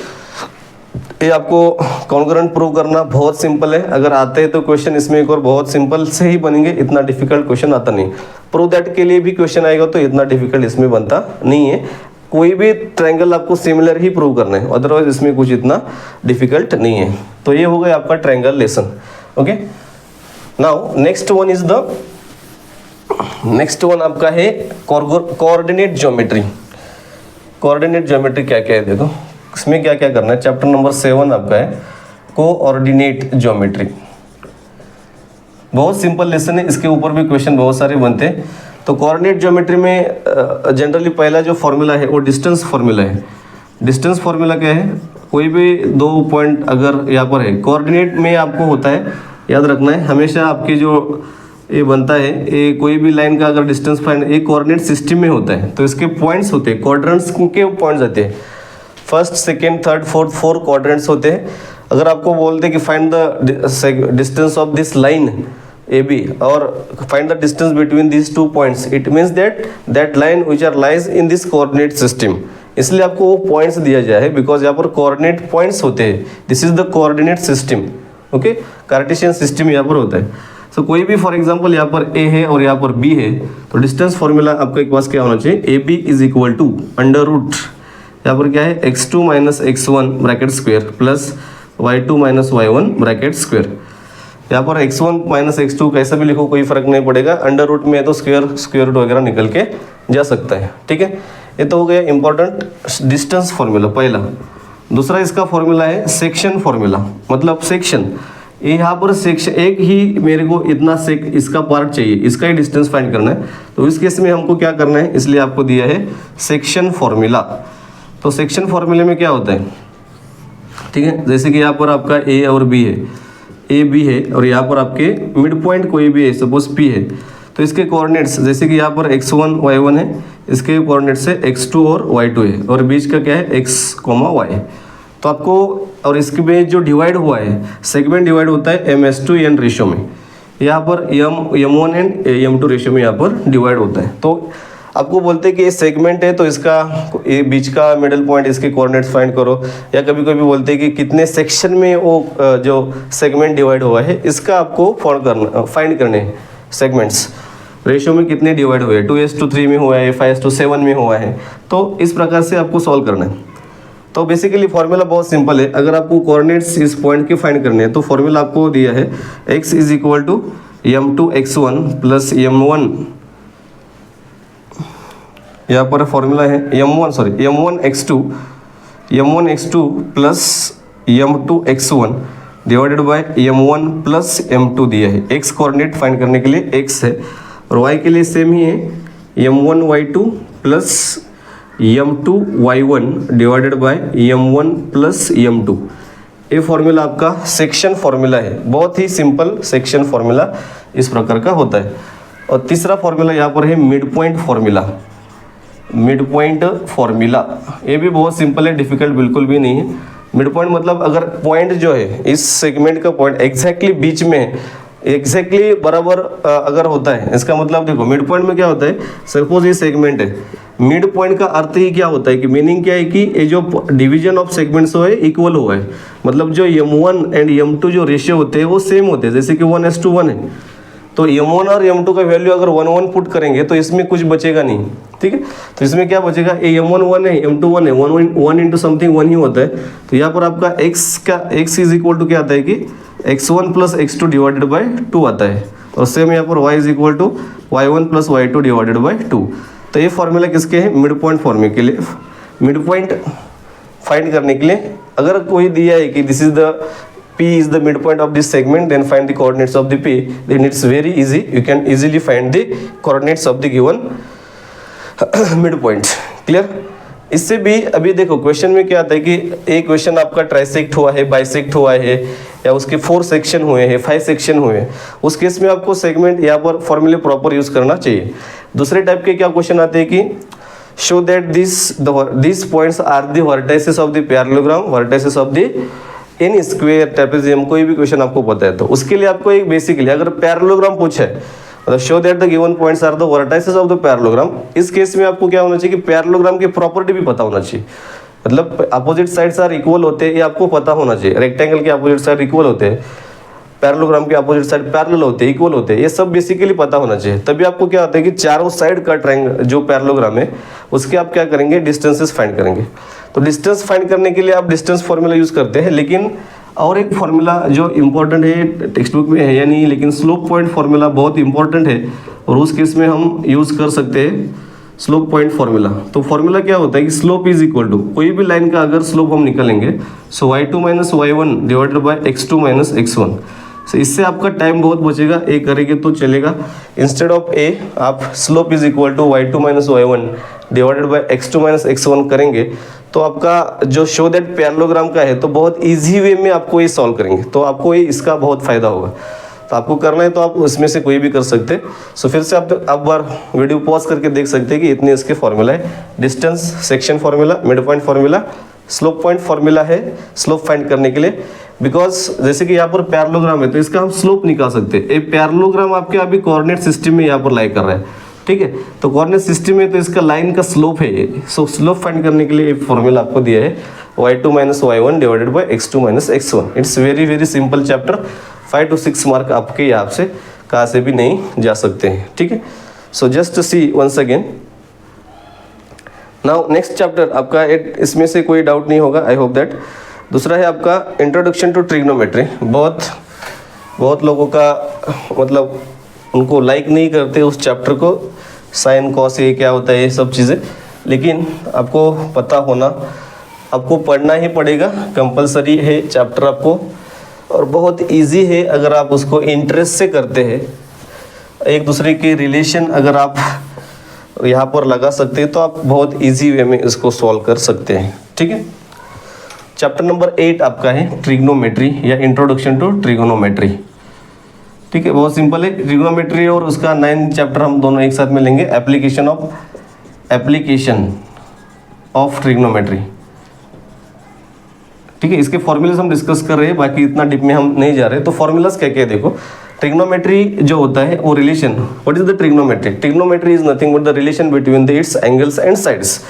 ये आपको कॉन्ग्रुएंट प्रूव करना बहुत सिंपल है, अगर आते हैं तो क्वेश्चन इसमें एक और बहुत सिंपल से ही बनेंगे, इतना डिफिकल्ट क्वेश्चन आता नहीं। प्रूव दैट के लिए भी क्वेश्चन आएगा तो इतना डिफिकल्ट इसमें बनता नहीं है। कोई भी ट्रायंगल आपको सिमिलर ही प्रूव करना है, अदरवाइज इसमें कुछ इतना डिफिकल्ट नहीं है। तो ये हो गया आपका triangle lesson. Okay, now next one आपका है कोऑर्डिनेट ज्योमेट्री। कोऑर्डिनेट ज्योमेट्री क्या क्या है देखो, इसमें क्या क्या करना है, चैप्टर नंबर 7 आपका है कोऑर्डिनेट ज्योमेट्री। बहुत सिंपल लेसन है, इसके ऊपर भी क्वेश्चन बहुत सारे बनते हैं। तो कोऑर्डिनेट ज्योमेट्री में जनरली पहला जो फॉर्मूला है वो डिस्टेंस फॉर्मूला है। डिस्टेंस फॉर्मूला क्या है, कोई भी दो पॉइंट अगर यहाँ पर है, कोऑर्डिनेट में आपको होता है, याद रखना है हमेशा आपकी जो ये बनता है, ये कोई भी लाइन का अगर डिस्टेंस फाइंड, एक कोऑर्डिनेट सिस्टम में होता है तो इसके पॉइंट्स होते हैं, क्वाड्रेंट्स के पॉइंट्स आते हैं, first second third fourth 4 quadrants होते हैं। अगर आपको बोलते हैं कि find the distance of this line AB और find the distance between this 2 points, it means that line which are lies in this coordinate system. इसलिए आपको वो पॉइंट्स दिया जाए है बिकॉज यहाँ पर कोऑर्डिनेट पॉइंट्स होते हैं, this is the coordinate system. Okay, Cartesian system यहाँ पर होता है। तो कोई भी फॉर एग्जांपल यहाँ पर A है और यहाँ पर B है, तो डिस्टेंस फॉर्मूला आपके पास क्या होना चाहिए, AB is equal to under root, यहाँ पर क्या है x2 minus x1 bracket square plus y2 minus y1 bracket square. यहाँ पर x1 माइनस x2 कैसा भी लिखो कोई फर्क नहीं पड़ेगा, अंडर रूट में है तो स्क्वेयर रूट वगैरह निकल के जा सकता है। ठीक है, ये तो हो गया इंपॉर्टेंट डिस्टेंस फॉर्मूला पहला। दूसरा इसका फॉर्मूला है सेक्शन फॉर्मूला, मतलब सेक्शन, यहाँ पर सेक्शन एक ही मेरे को इतना इसका पार्ट चाहिए, इसका ही डिस्टेंस फाइंड करना है, तो इस केस में हमको क्या करना है, इसलिए आपको दिया है सेक्शन फॉर्मूला। तो सेक्शन फॉर्मूले में क्या होता है, ठीक है, जैसे कि यहाँ पर आपका A और B है, A B है और यहाँ पर आपके मिड पॉइंट कोई भी है, सपोज P है, तो इसके कोऑर्डिनेट्स जैसे कि यहाँ पर x1 y1 है, इसके कोऑर्डिनेट्स है x2 और y2 है और बीच का क्या है x, y। तो आपको और इसके में जो डिवाइड हुआ है सेगमेंट डिवाइड होता है M/N रेशियो में, यहाँ पर M1 एंड M2 रेशियो में यहाँ पर डिवाइड होता है। तो आपको बोलते हैं कि ये सेगमेंट है तो इसका ये बीच का मिडिल पॉइंट इसके कोऑर्डिनेट्स फाइंड करो, या कभी कभी बोलते हैं कि कितने सेक्शन में वो जो सेगमेंट डिवाइड हुआ है इसका आपको फाइंड करने हैं, सेगमेंट्स रेशियो में कितने डिवाइड हुए, 2:3 में हुआ है, 5:7 में हुआ है, तो इस प्रकार से आपको सॉल्व करना है। तो बेसिकली फॉर्मूला बहुत सिंपल है, अगर आपको कोऑर्डिनेट्स इस पॉइंट के फाइंड करने हैं तो फॉर्मूला आपको दिया है x is equal to M2 x1 plus M1 यहाँ पर फॉर्मूला है m1 x2 plus m2 x1 divided by m1 plus m2 दिया है। x कोऑर्डिनेट फाइंड करने के लिए x है और y के लिए सेम ही है m1 y2 plus m2 y1 divided bye m1 plus m2। ये फॉर्मूला आपका सेक्शन फॉर्मूला है, बहुत ही सिंपल सेक्शन फॉर्मूला इस प्रकार का होता है। और तीसरा फॉर्मूला यहाँ पर है मिड पॉइंट फॉर्मूला। ये भी बहुत सिंपल है, डिफिकल्ट बिल्कुल भी नहीं है। मिड पॉइंट मतलब अगर पॉइंट जो है इस सेगमेंट का पॉइंट एग्जैक्टली बीच में एग्जैक्टली बराबर अगर होता है, इसका मतलब देखो मिड पॉइंट में क्या होता है, सपोज ये सेगमेंट है, मिड पॉइंट का अर्थ ही क्या होता है कि मीनिंग क्या है कि ये जो डिवीजन ऑफ सेगमेंट्स हो है इक्वल हुआ है, मतलब जो m1 एंड m2 जो रेशियो होते हैं वो सेम होते हैं, जैसे कि 1:1 है। तो m1 और m2 का वैल्यू अगर 1:1 पुट करेंगे तो इसमें कुछ बचेगा नहीं, ठीक है। तो इसमें क्या बचेगा, ये m1 1 है, m2 1 है, 1 इंटू समथिंग 1 ही होता है। तो यहाँ पर आपका x इज इक्वल टू क्या आता है कि x1 plus x2 divided by 2 आता है, और सेम यहाँ पर y is equal to y1 plus y2 divided by 2। तो ये फॉर्मूला किसके हैं, मिड पॉइंट फॉर्मूले के लिए। मिड पॉइंट फाइंड करने के लिए अगर कोई दिया है कि this is the P is the midpoint of this segment, then find the coordinates of the P. Then it's very easy. You can easily find the coordinates of the given midpoint. Clear? इससे भी अभी देखो question में क्या आता है कि एक क्वेश्चन आपका ट्राइसेक्ट हुआ है, बाइसेक्ट हुआ है, या उसके 4 सेक्शन हुए हैं, 5 सेक्शन हुए हैं, उस केस में आपको सेगमेंट यहाँ पर फॉर्मूले प्रॉपर यूज करना चाहिए। दूसरे टाइप के क्या क्वेश्चन आते हैं कि show that this points are the vertices of the parallelogram, vertices of the any square trapezium, कोई भी क्वेश्चन आपको पता है तो उसके लिए आपको एक बेसिकली अगर पैरेललोग्राम पूछे मतलब show that the given points are the vertices of the parallelogram, इस केस में आपको क्या होना चाहिए कि पैरेललोग्राम की प्रॉपर्टी भी पता होना चाहिए, मतलब अपोजिट साइड्स आर इक्वल होते हैं ये आपको पता होना चाहिए। रेक्टेंगल के अपोजिट साइड इक्वल होते हैं, पैरेललोग्राम के अपोजिट साइड पैरेलल होते हैं, इक्वल होते हैं, ये सब बेसिकली पता होना चाहिए। तभी आपको क्या होता है कि चारों साइड का ट्रायंगल जो पैरेललोग्राम है उसके आप क्या करेंगे, डिस्टेंसेस फाइंड करेंगे। तो डिस्टेंस फाइंड करने के लिए आप डिस्टेंस फॉर्मूला यूज करते हैं, लेकिन और एक फॉर्मूला जो इम्पोर्टेंट है टेक्स्ट बुक में है या नहीं, लेकिन स्लोप पॉइंट फॉर्मूला बहुत इंपॉर्टेंट है और उस केस में हम यूज कर सकते हैं स्लोप पॉइंट फॉर्मूला। तो फॉर्मूला क्या होता है कि स्लोप इज इक्वल टू कोई भी लाइन का अगर स्लोप हम निकालेंगे सो y2 minus y1 divided by x2 minus x1। सो इससे आपका टाइम बहुत बचेगा, ए करेंगे तो चलेगा। इंस्टेड ऑफ ए आप slope is equal to y2 minus y1 divided by x2 minus x1 करेंगे तो आपका जो शो दैट पैरेललोग्राम का है तो बहुत इजी वे में आपको ये सॉल्व करेंगे, तो आपको ये इसका बहुत फायदा होगा। तो आपको करना है तो आप उसमें से कोई भी कर सकते हैं। सो फिर से आप बार वीडियो पॉज करके देख सकते हैं कि इतने इसके फॉर्मूला है, distance section formula, mid point formula, slope point formula है स्लोप फाइंड करने के लिए। बिकॉज जैसे कि यहाँ पर पैरेललोग्राम है तो इसका हम स्लोप निकाल सकते हैं। ये पैरेललोग्राम आपके अभी कोऑर्डिनेट सिस्टम में यहाँ पर लाई कर रहा है, ठीक है। तो कोऑर्डिनेट सिस्टम में तो इसका लाइन का स्लोप है, सो स्लोप फाइंड करने के लिए फॉर्मूला आपको दिया है y2 minus y1 divided by x2 minus x1। It's very very simple chapter, 5 to 6 mark आपके यहाँ से कहाँ से भी नहीं जा सकते हैं, ठीक है। So just see once again now next chapter आपका इसमें से कोई डाउट नहीं होगा, आई होप दैट। दूसरा है आपका इंट्रोडक्शन टू ट्रिग्नोमेट्री। बहुत लोगों का मतलब उनको लाइक नहीं करते उस चैप्टर को, साइन कॉस ये क्या होता है ये सब चीज़ें, लेकिन आपको पता होना, आपको पढ़ना ही पड़ेगा, कंपलसरी है चैप्टर आपको, और बहुत इजी है अगर आप उसको इंटरेस्ट से करते हैं। एक दूसरे के रिलेशन अगर आप यहाँ पर लगा सकते हैं तो आप बहुत इजी वे में इसको सॉल्व कर सकते हैं, ठीक है। चैप्टर नंबर 8 आपका है ट्रिग्नोमेट्री या इंट्रोडक्शन टू ट्रिग्नोमेट्री, ठीक है। बहुत सिंपल है ट्रिग्नोमेट्री, और उसका 9 चैप्टर हम दोनों एक साथ में लेंगे, एप्लीकेशन ऑफ ट्रिग्नोमेट्री, ठीक है। इसके फॉर्मूलाज हम डिस्कस कर रहे हैं, बाकी इतना डीप में हम नहीं जा रहे। तो फॉर्मूलाज क्या क्या है देखो। ट्रिग्नोमेट्री जो होता है वो relation, what is the trigonometry? Trigonometry is nothing but the relation between the it's angles and sides.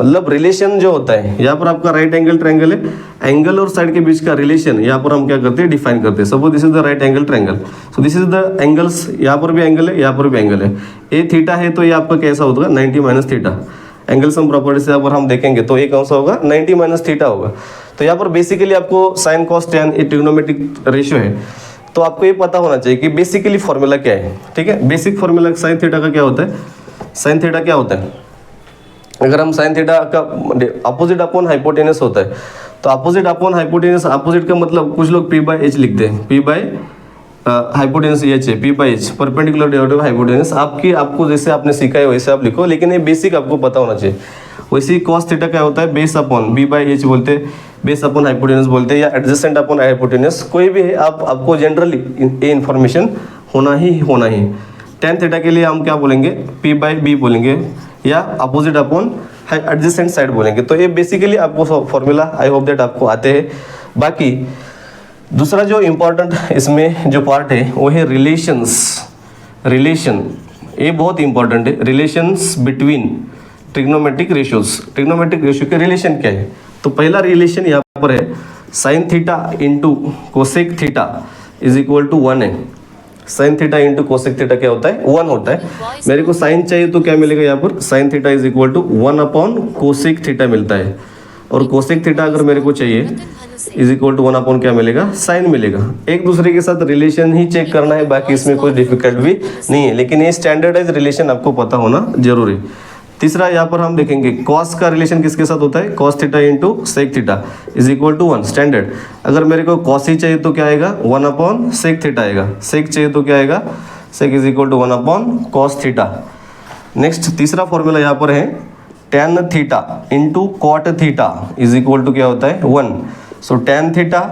मतलब रिलेशन जो होता है, यहाँ पर आपका राइट एंगल ट्रायंगल है, एंगल और साइड के बीच का रिलेशन यहाँ पर हम क्या करते हैं, डिफाइन करते हैं। Suppose this is the right angle triangle, so this is the angles, यहाँ पर भी एंगल है, यहाँ पर भी एंगल है। ए थीटा है तो ये आपका कैसा होगा, 90 minus theta. Angle sum property से अगर हम देखेंगे तो ये कौन सा होगा, 90 माइनस थीटा होगा। तो यहाँ पर बेसिकली आपको साइन कॉस टैन ये ट्रिग्नोमेट्रिक रेशियो है, तो आपको ये पता होना चाहिए कि बेसिकली फॉर्मूला क्या है, ठीक है। बेसिक फॉर्मूला साइन थीटा का क्या होता है, साइन थीटा क्या होता है, अगर हम साइन थीटा का अपोजिट अपॉन हाइपोटेनस होता है, तो अपोजिट अपॉन हाइपोटेनस, अपोजिट का मतलब कुछ लोग पी बाई एच लिखते हैं, पी बाई हाइपोटेनस एच है, P by H perpendicular derivative hypotenuse. आपको जैसे आपने सीखा है वैसे आप लिखो, लेकिन ये बेसिक आपको पता होना चाहिए। वैसे ही कॉस थीटा क्या होता है, base upon b by h बोलते हैं, बेस अपॉन हाइपोटेनस बोलते हैं, या एडजेसेंट अपॉन हाइपोटेनस, कोई भी है आपको जनरली ये इन्फॉर्मेशन होना ही टेन थीटा के लिए हम क्या बोलेंगे, पी बाई बी बोलेंगे, या अपोजिट अपॉन एडजेसेंट साइड बोलेंगे। तो ये बेसिकली आपको फॉर्मूला आई होप दैट आपको आते हैं। बाकी दूसरा जो इम्पोर्टेंट इसमें जो पार्ट है वो है रिलेशन। ये बहुत इंपॉर्टेंट है, relations between trigonometric ratios. Trigonometric ratio के रिलेशन क्या है, तो पहला रिलेशन यहाँ पर है sine theta into cosec theta is equal to 1 है। Sine theta into cosec theta क्या होता है, 1 होता है। मेरे को साइन चाहिए तो क्या मिलेगा यहाँ पर, sine theta is equal to 1 upon cosec theta मिलता है, और कोसेक थीटा अगर मेरे को चाहिए इज इक्वल टू 1 अपॉन क्या मिलेगा, साइन मिलेगा। एक दूसरे के साथ रिलेशन ही चेक करना है, बाकी इसमें कोई डिफिकल्ट भी नहीं है, लेकिन ये स्टैंडर्डाइज रिलेशन आपको पता होना जरूरी। तीसरा यहाँ पर हम देखेंगे कॉस का रिलेशन किसके साथ होता है, cos theta into sec theta is equal to 1 standard. अगर मेरे को कॉस ही चाहिए तो क्या आएगा, 1 अपॉन सेक थीटा आएगा। सेक चाहिए तो क्या आएगा, sec is equal to 1 upon cos theta. Next तीसरा फॉर्मूला यहाँ पर है tan theta into cot theta is equal to क्या होता है, 1। So tan theta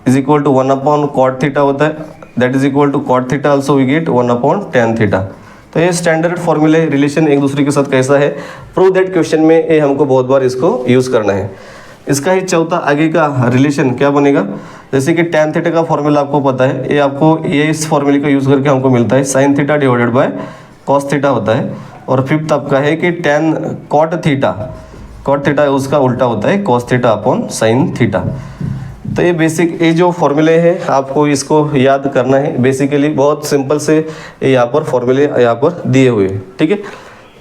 is equal to 1 upon cot theta होता है, that is equal to cot theta also we get 1 upon tan theta. तो ये स्टैंडर्ड फॉर्मूले रिलेशन एक दूसरे के साथ कैसा है, प्रूव दैट क्वेश्चन में ये हमको बहुत बार इसको यूज़ करना है। इसका ही चौथा आगे का रिलेशन क्या बनेगा, जैसे कि टेन थीटा का फॉर्मूला आपको पता है, ये आपको ये इस फॉर्मूले का यूज़ करके हमको मिलता है sine theta divided by cos theta होता है। और फिफ्थ आपका है कि टेन कॉट थीटा उसका उल्टा होता है cos theta upon sine theta. तो ये बेसिक ये जो फॉर्मूले हैं आपको इसको याद करना है। बेसिकली बहुत सिंपल से यहाँ पर फॉर्मूले यहाँ पर दिए हुए हैं, ठीक है।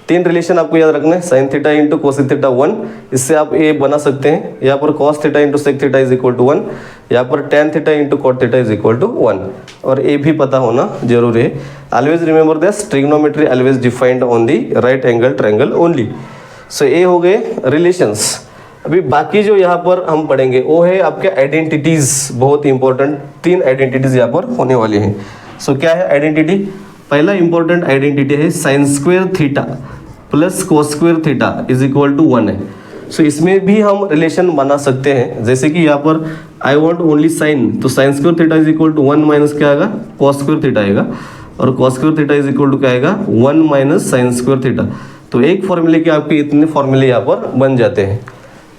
3 रिलेशन आपको याद रखना है, sine theta into cosec theta 1, इससे आप ये बना सकते हैं। यहाँ पर cos theta into sec theta is equal to 1, यहाँ पर tan theta into cot theta is equal to 1, और ये भी पता होना जरूरी है। Always remember this, trigonometry always defined on the right angle triangle only. So ये हो गए रिलेशंस। अभी बाकी जो यहाँ पर हम पढ़ेंगे वो है आपके आइडेंटिटीज, बहुत इंपॉर्टेंट 3 आइडेंटिटीज यहाँ पर होने वाली हैं। सो क्या है आइडेंटिटी, पहला इंपॉर्टेंट आइडेंटिटी है sine square theta plus cos square theta is equal to 1 है। सो इसमें भी हम रिलेशन बना सकते हैं, जैसे कि यहाँ पर आई वॉन्ट ओनली साइन, तो sine square theta is equal to 1 minus क्या आएगा, कॉस स्क्वायर थीटा आएगा, और cos square theta is equal to क्या आएगा, 1 माइनस साइन स्क्वायर थीटा। तो एक फॉर्मूले के आपके इतने फॉर्मूले यहाँ पर बन जाते हैं।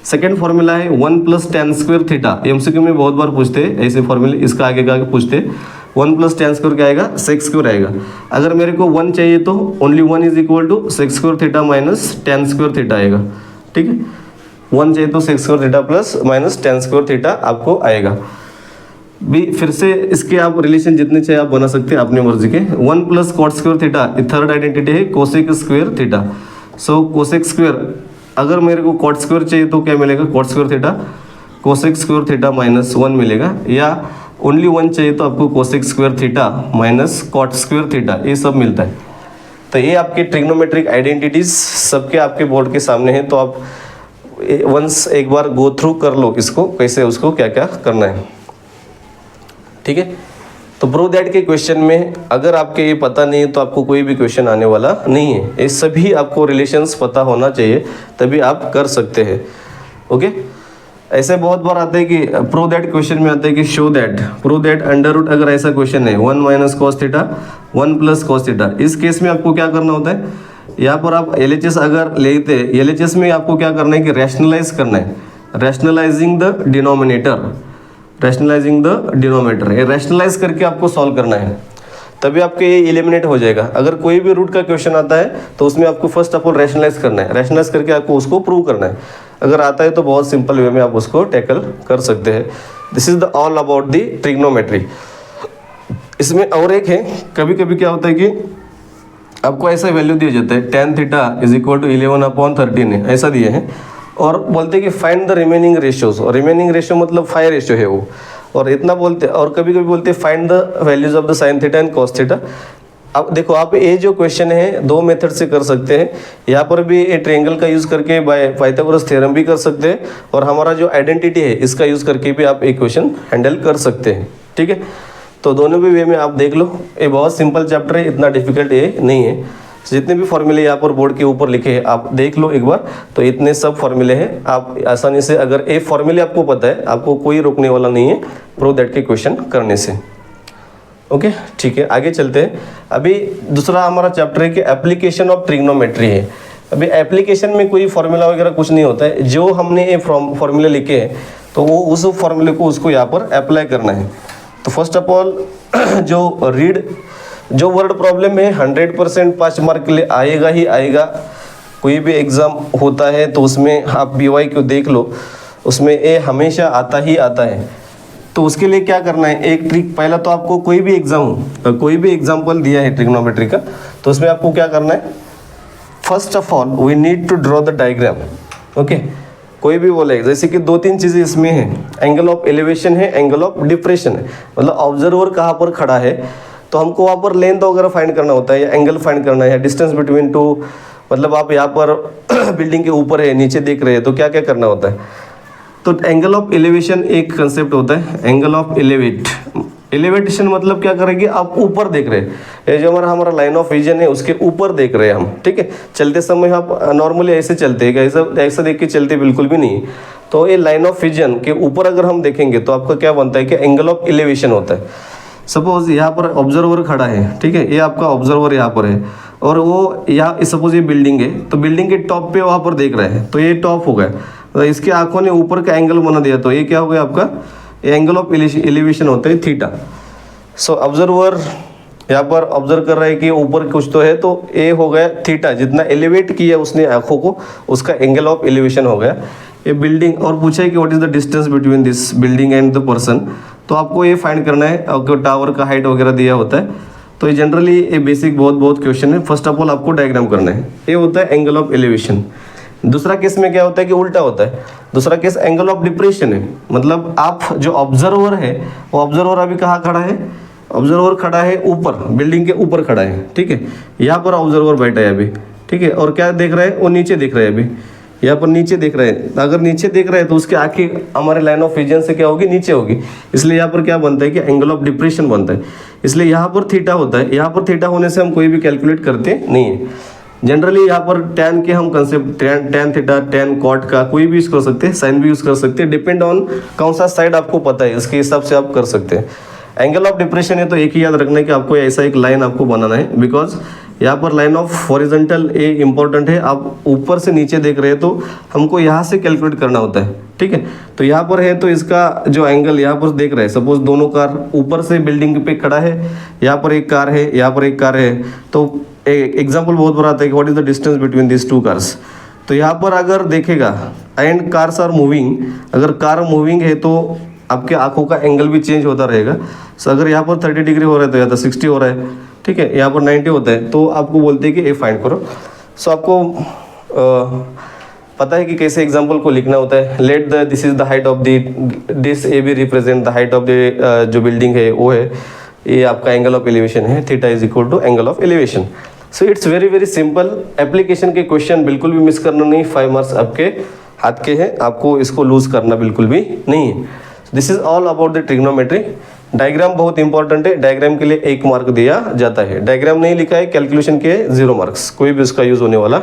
सेकेंड फॉर्मूला है 1 plus ten square theta, MCQ में बहुत बार पूछते हैं ऐसे फॉर्मूले, इसका आगे का पूछते हैं। 1 प्लस टेन स्क्वायर क्या आएगा, सेक स्क्वायर आएगा। अगर मेरे को 1 चाहिए तो only 1 is equal to sec square theta minus tan square theta आएगा, ठीक है। 1 चाहिए तो sec square theta plus minus tan square theta आपको आएगा। भी फिर से इसके आप रिलेशन जितने चाहिए आप बना सकते हैं अपनी मर्जी के। 1 plus cot square theta, third identity है cosec square theta. So cosec square, अगर मेरे को कॉट स्क्वायर चाहिए तो क्या मिलेगा, cot square theta cosec square theta minus 1 मिलेगा, या ओनली 1 चाहिए तो आपको cosec square theta minus cot square theta, ये सब मिलता है। तो ये आपके ट्रिग्नोमेट्रिक आइडेंटिटीज सबके आपके बोर्ड के सामने हैं, तो आप वंस एक बार गो थ्रू कर लो इसको, कैसे उसको क्या क्या करना है, ठीक है। तो प्रूव दैट के क्वेश्चन में अगर आपके ये पता नहीं है तो आपको कोई भी क्वेश्चन आने वाला नहीं है। ये सभी आपको रिलेशंस पता होना चाहिए, तभी आप कर सकते हैं, ओके। ऐसे बहुत बार आते हैं कि प्रूव दैट क्वेश्चन में आते हैं कि show that, prove that under root, अगर ऐसा क्वेश्चन है 1 minus cos theta 1 plus cos theta, इस केस में आपको क्या करना होता है, यहाँ पर आप LHS अगर लेते हैं, LHS में आपको क्या करना है कि रैशनलाइज करना है, rationalising the denominator, rationalising the denominator, ये रैशनलाइज करके आपको सॉल्व करना है, तभी आपके ये एलिमिनेट हो जाएगा। अगर कोई भी रूट का क्वेश्चन आता है तो उसमें आपको फर्स्ट ऑफ ऑल रैशनलाइज करना है, रैशनलाइज करके आपको उसको प्रूव करना है। अगर आता है तो बहुत सिंपल वे में आप उसको टैकल कर सकते हैं। This is the all about the trigonometry. इसमें और एक है, कभी कभी क्या होता है कि आपको ऐसा वैल्यू दिया जाता है tan theta is equal to 11/13 है, ऐसा दिए हैं, और बोलते हैं कि फाइंड द रिमेनिंग रेशियोज, और रिमेनिंग रेशियो मतलब 5 रेशियो है वो, और इतना बोलते हैं। और कभी कभी बोलते हैं find the values of the sine theta and cos theta, अब देखो आप ये जो क्वेश्चन है दो मेथड से कर सकते हैं। यहाँ पर भी ये ट्रायंगल का यूज़ करके पाइथागोरस थ्योरम भी कर सकते हैं, और हमारा जो आइडेंटिटी है इसका यूज़ करके भी आप एक क्वेश्चन हैंडल कर सकते हैं। ठीक है, तो दोनों भी वे में आप देख लो। ये बहुत सिंपल चैप्टर है, इतना डिफिकल्ट ये नहीं है। जितने भी फॉर्मूले यहाँ पर बोर्ड के ऊपर लिखे हैं आप देख लो एक बार, तो इतने सब फॉर्मूले हैं। आप आसानी से, अगर ये फॉर्मूले आपको पता है, आपको कोई रोकने वाला नहीं है प्रूव दैट के क्वेश्चन करने से। ओके ठीक है, आगे चलते हैं। अभी दूसरा हमारा चैप्टर है कि एप्लीकेशन ऑफ ट्रिग्नोमेट्री है। अभी एप्लीकेशन में कोई फॉर्मूला वगैरह कुछ नहीं होता है, जो हमने ये फॉर्मूले लिखे हैं तो वो उस फॉर्मूले को उसको यहाँ पर अप्लाई करना है। तो फर्स्ट ऑफ ऑल जो वर्ड प्रॉब्लम है 100% 5 मार्क के लिए आएगा ही आएगा। कोई भी एग्ज़ाम होता है तो उसमें आप BY को देख लो, उसमें ये हमेशा आता ही आता है। तो उसके लिए क्या करना है, एक ट्रिक, पहला तो आपको कोई भी एग्जाम हो, कोई भी एग्जाम्पल दिया है ट्रिग्नोमेट्री का, तो उसमें आपको क्या करना है, first of all we need to draw the diagram. Okay, कोई भी बोले, जैसे कि 2-3 चीज़ें इसमें हैं, एंगल ऑफ एलिवेशन है, एंगल ऑफ डिप्रेशन है, मतलब ऑब्जर्वर कहाँ पर खड़ा है तो हमको वहाँ पर लेंथ वगैरह फाइंड करना होता है, या एंगल फाइंड करना है, या डिस्टेंस बिटवीन टू, मतलब आप यहाँ पर बिल्डिंग के ऊपर है, नीचे देख रहे हैं, तो क्या क्या करना होता है। तो एंगल ऑफ एलिवेशन एक कंसेप्ट होता है, एंगल ऑफ एलिवेटेशन मतलब क्या करेंगे, आप ऊपर देख रहे हैं, ये जो हमारा लाइन ऑफ विजन है उसके ऊपर देख रहे हैं हम। ठीक है, चलते समय आप नॉर्मली ऐसे चलते हैं, ऐसा देख के चलते बिल्कुल भी नहीं। तो ये लाइन ऑफ विजन के ऊपर अगर हम देखेंगे तो आपका क्या बनता है कि एंगल ऑफ एलिवेशन होता है। सपोज यहाँ पर ऑब्जर्वर खड़ा है, ठीक है, ये आपका ऑब्जर्वर यहाँ पर है, और वो यहाँ सपोज ये बिल्डिंग है, तो बिल्डिंग के टॉप पे वहाँ पर देख रहा है, तो ये टॉप हो गया, तो इसके आंखों ने ऊपर का एंगल बना दिया, तो ये क्या हो गया आपका, एंगल ऑफ एलिवेशन होता है थीटा। सो ऑब्जर्वर यहाँ पर ऑब्जर्व कर रहा है कि ऊपर कुछ तो है, तो ये हो गया थीटा, जितना एलिवेट किया उसने आंखों को उसका एंगल ऑफ एलिवेशन हो गया। ये बिल्डिंग, और पूछा है कि what is the distance between this building and the person, तो आपको ये फाइंड करना है। आपको टावर का हाइट वगैरह दिया होता है, तो ये जनरली ये बेसिक बहुत क्वेश्चन है। फर्स्ट ऑफ ऑल आपको डायग्राम करना है, ये होता है एंगल ऑफ एलिवेशन। दूसरा केस में क्या होता है कि उल्टा होता है, दूसरा केस एंगल ऑफ डिप्रेशन है, मतलब आप जो ऑब्जर्वर है वो ऑब्जर्वर अभी कहाँ खड़ा है, ऑब्जर्वर खड़ा है ऊपर, बिल्डिंग के ऊपर खड़ा है। ठीक है, यहाँ पर ऑब्जर्वर बैठा है अभी, ठीक है, और क्या देख रहा है, वो नीचे देख रहा है, अभी यहाँ पर नीचे देख रहे हैं। अगर नीचे देख रहे हैं तो उसकी आंखें हमारे लाइन ऑफ विजन से क्या होगी, नीचे होगी, इसलिए यहाँ पर क्या बनता है कि एंगल ऑफ डिप्रेशन बनता है, इसलिए यहाँ पर थीटा होता है। यहाँ पर थीटा होने से हम कोई भी कैलकुलेट करते नहीं है। जनरली यहाँ पर टैन के हम concept, tan theta, tan cot का कोई भी यूज़ कर सकते हैं, साइन भी यूज़ कर सकते हैं, डिपेंड ऑन कौन सा साइड आपको पता है, इसके हिसाब से आप कर सकते हैं। एंगल ऑफ डिप्रेशन है तो एक ही याद रखना है कि आपको ऐसा एक लाइन आपको बनाना है, बिकॉज यहाँ पर line of horizontal A important है। आप ऊपर से नीचे देख रहे हैं तो हमको यहाँ से कैलकुलेट करना होता है। ठीक है, तो यहाँ पर है तो इसका जो एंगल यहाँ पर देख रहे हैं, सपोज दोनों कार ऊपर से बिल्डिंग पे खड़ा है, यहाँ पर एक कार है, यहाँ पर एक कार है, तो एग्जाम्पल बहुत बड़ा आता है कि what is the distance between this two cars. तो यहाँ पर अगर देखेगा एंड कार्स आर मूविंग, अगर कार मूविंग है तो आपके आंखों का एंगल भी चेंज होता रहेगा। सो अगर यहाँ पर 30 डिग्री हो रहा है तो या तो 60 हो रहा है, ठीक है, यहाँ पर 90 होता है, तो आपको बोलते हैं कि ए फाइंड करो। सो आपको पता है कि कैसे एग्जाम्पल को लिखना होता है। Let the this is the height of this A B represent the height of the जो बिल्डिंग है वो है, ये आपका एंगल ऑफ एलिवेशन है, theta is equal to angle of elevation. So it's very simple. Application के question बिल्कुल भी मिस करना नहीं, 5 मार्क्स आपके हाथ के हैं, आपको इसको लूज करना बिल्कुल भी नहीं है। This is all about the trigonometry. Diagram बहुत इंपॉर्टेंट है, डायग्राम के लिए 1 मार्क दिया जाता है। डायग्राम नहीं लिखा है कैलकुलेशन के 0 मार्क्स, कोई भी उसका यूज होने वाला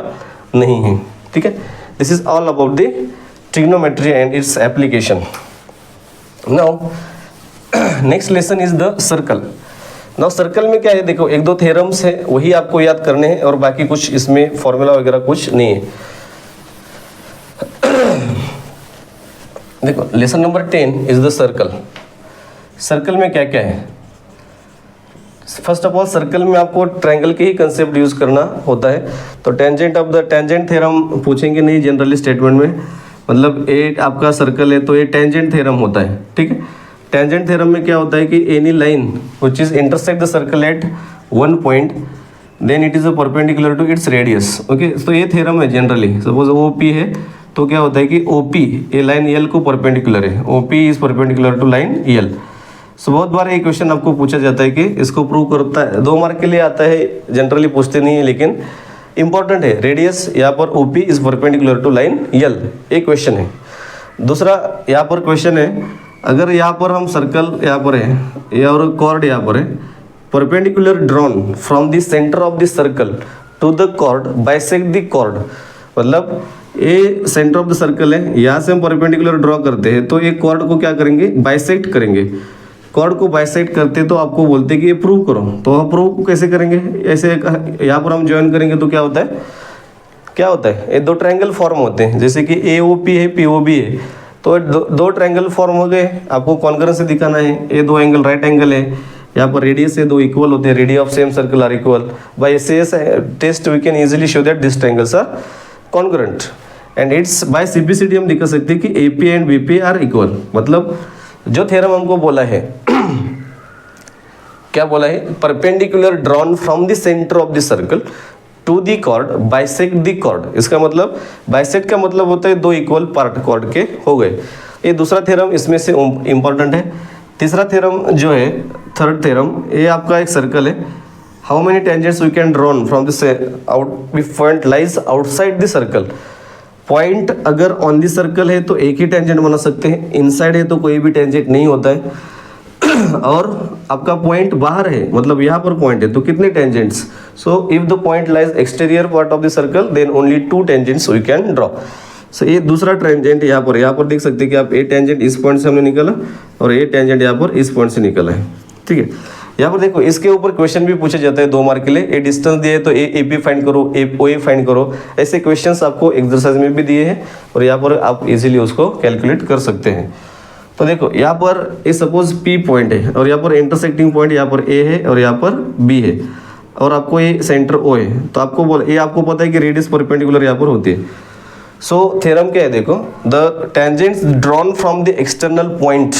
नहीं है। ठीक है, this is all about the trigonometry and its application. Now next lesson is the circle. Now circle में क्या है, देखो 1-2 थ्योरम्स है, वही आपको याद करने हैं, और बाकी कुछ इसमें फॉर्मूला वगैरह कुछ नहीं है। देखो lesson number 10 is the circle. Circle में क्या क्या है, फर्स्ट ऑफ ऑल सर्कल में आपको ट्रायंगल के ही कंसेप्ट यूज करना होता है। तो tangent of the tangent theorem पूछेंगे नहीं जनरली स्टेटमेंट में, मतलब ए आपका सर्कल है तो ये टेंजेंट थ्योरम होता है। ठीक है, टेंजेंट थ्योरम में क्या होता है कि any line which is intersect the circle at one point then it is a perpendicular to its radius. Okay, तो ये थ्योरम है जनरली। सपोज OP है तो क्या होता है कि OP ये लाइन L को परपेंडिकुलर है, OP is perpendicular to line L। So बहुत बार ये क्वेश्चन आपको पूछा जाता है कि इसको प्रूव करता है, 2 मार्क के लिए आता है, जनरली पूछते नहीं है लेकिन इंपॉर्टेंट है। रेडियस यहाँ पर OP is perpendicular to line L, एक क्वेश्चन है। दूसरा यहाँ पर क्वेश्चन है, अगर यहाँ पर हम सर्कल यहाँ पर है और कॉर्ड यहाँ पर है, perpendicular drawn from the centre of the circle to the chord bisect the chord, मतलब ये सेंटर ऑफ द सर्कल है, यहाँ से हम परपेंडिकुलर ड्रॉ करते हैं तो एक कॉर्ड को क्या करेंगे, बाइसेक्ट करेंगे। कॉर्ड को बाइसेक्ट करते तो आपको बोलते हैं कि ये प्रूव करो, तो हम प्रूव कैसे करेंगे, ऐसे यहाँ पर हम ज्वाइन करेंगे तो क्या होता है, क्या होता है, ये 2 ट्रायंगल फॉर्म होते हैं, जैसे कि AOP है POB है, तो 2 ट्रायंगल फॉर्म हो गए। आपको कॉन्करेंस से दिखाना है, ये 2 एंगल राइट एंगल है, यहाँ पर रेडियस से 2 इक्वल होते हैं, radius of same circle are equal. By SAS test we can easily show that this triangles are concurrent and it's by CPCD हम दिखा सकते हैं कि AP and BP are equal. मतलब जो थ्योरम हमको बोला है क्या बोला है, perpendicular drawn from the centre of the circle to the chord bisect the chord, इसका मतलब बाइसेक्ट का मतलब होता है 2 इक्वल पार्ट कॉर्ड के हो गए। ये दूसरा थ्योरम इसमें से इंपॉर्टेंट है। तीसरा थ्योरम जो है, थर्ड थ्योरम, ये आपका एक सर्कल है, how many tangents we can drawn from this point lies outside the circle. Point अगर ऑन दी सर्कल है तो एक ही टेंजेंट बना सकते हैं, इनसाइड है तो कोई भी टेंजेंट नहीं होता है। और आपका पॉइंट बाहर है, मतलब यहाँ पर पॉइंट है तो कितने tangents, so if the point lies exterior part of the circle then only 2 tangents we can draw. So ये दूसरा टेंजेंट यहाँ पर देख सकते हैं कि आप ये टेंजेंट इस पॉइंट से हमने निकाला और ये टेंजेंट यहाँ पर इस पॉइंट से निकला है, ठीक है। यहाँ पर देखो, इसके ऊपर क्वेश्चन भी पूछा जाता है 2 मार्क के लिए। ये डिस्टेंस दिए तो AP फाइंड करो, OA फाइंड करो, ऐसे क्वेश्चंस आपको एक्सरसाइज में भी दिए हैं और यहाँ पर आप इजीली उसको कैलकुलेट कर सकते हैं। तो देखो यहाँ पर ये सपोज P पॉइंट है और यहाँ पर इंटरसेक्टिंग पॉइंट यहाँ पर A है और यहाँ पर B है और आपको ये सेंटर O है, तो आपको ये आपको पता है कि रेडियस परपेंडिकुलर यहाँ पर होती है। सो थ्योरम क्या है, देखो, the tangents drawn from the external point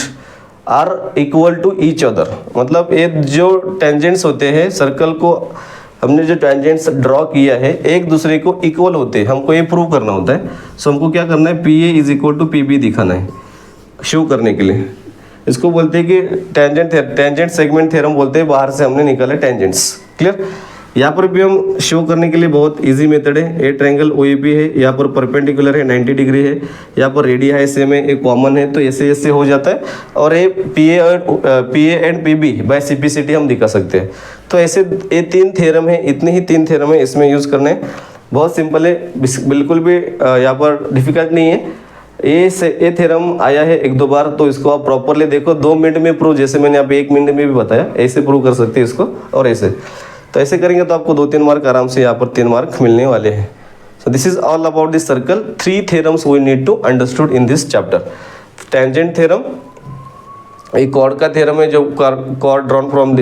are equal to each other, मतलब ये जो टेंजेंट्स होते हैं सर्कल को हमने जो टेंजेंट्स ड्रॉ किया है एक दूसरे को इक्वल होते हैं, हमको ये प्रूव करना होता है। सो हमको क्या करना है, PA is equal to PB दिखाना है शो करने के लिए। इसको बोलते हैं कि टेंजेंट सेगमेंट थ्योरम बोलते हैं, बाहर से हमने निकाला टेंजेंट्स। क्लियर, यहाँ पर भी हम शो करने के लिए बहुत इजी मेथड है। ए ट्रायंगल OAB है, यहाँ पर परपेंडिकुलर है 90 डिग्री है, यहाँ पर रेडिया है सेम है, एक कॉमन है, तो ऐसे हो जाता है। और ये PA and PB by CPCD हम दिखा सकते हैं। तो ऐसे ये 3 थ्योरम है, इतने ही 3 थ्योरम है, इसमें यूज़ करने बहुत सिंपल है, बिल्कुल भी यहाँ पर डिफिकल्ट नहीं है। ये थ्योरम आया है 1-2 बार, तो इसको आप प्रॉपरली देखो, 2 मिनट में प्रूव, जैसे मैंने यहाँ पे 1 मिनट में भी बताया, ऐसे प्रूव कर सकते हैं इसको और ऐसे। तो ऐसे करेंगे तो आपको 2-3 मार्क आराम से यहाँ पर 3 मार्क मिलने वाले हैं। So this is all about this circle. 3 theorems we need to understood in this chapter. Tangent theorem, एक कॉर्ड का थ्योरम है जो chord drawn from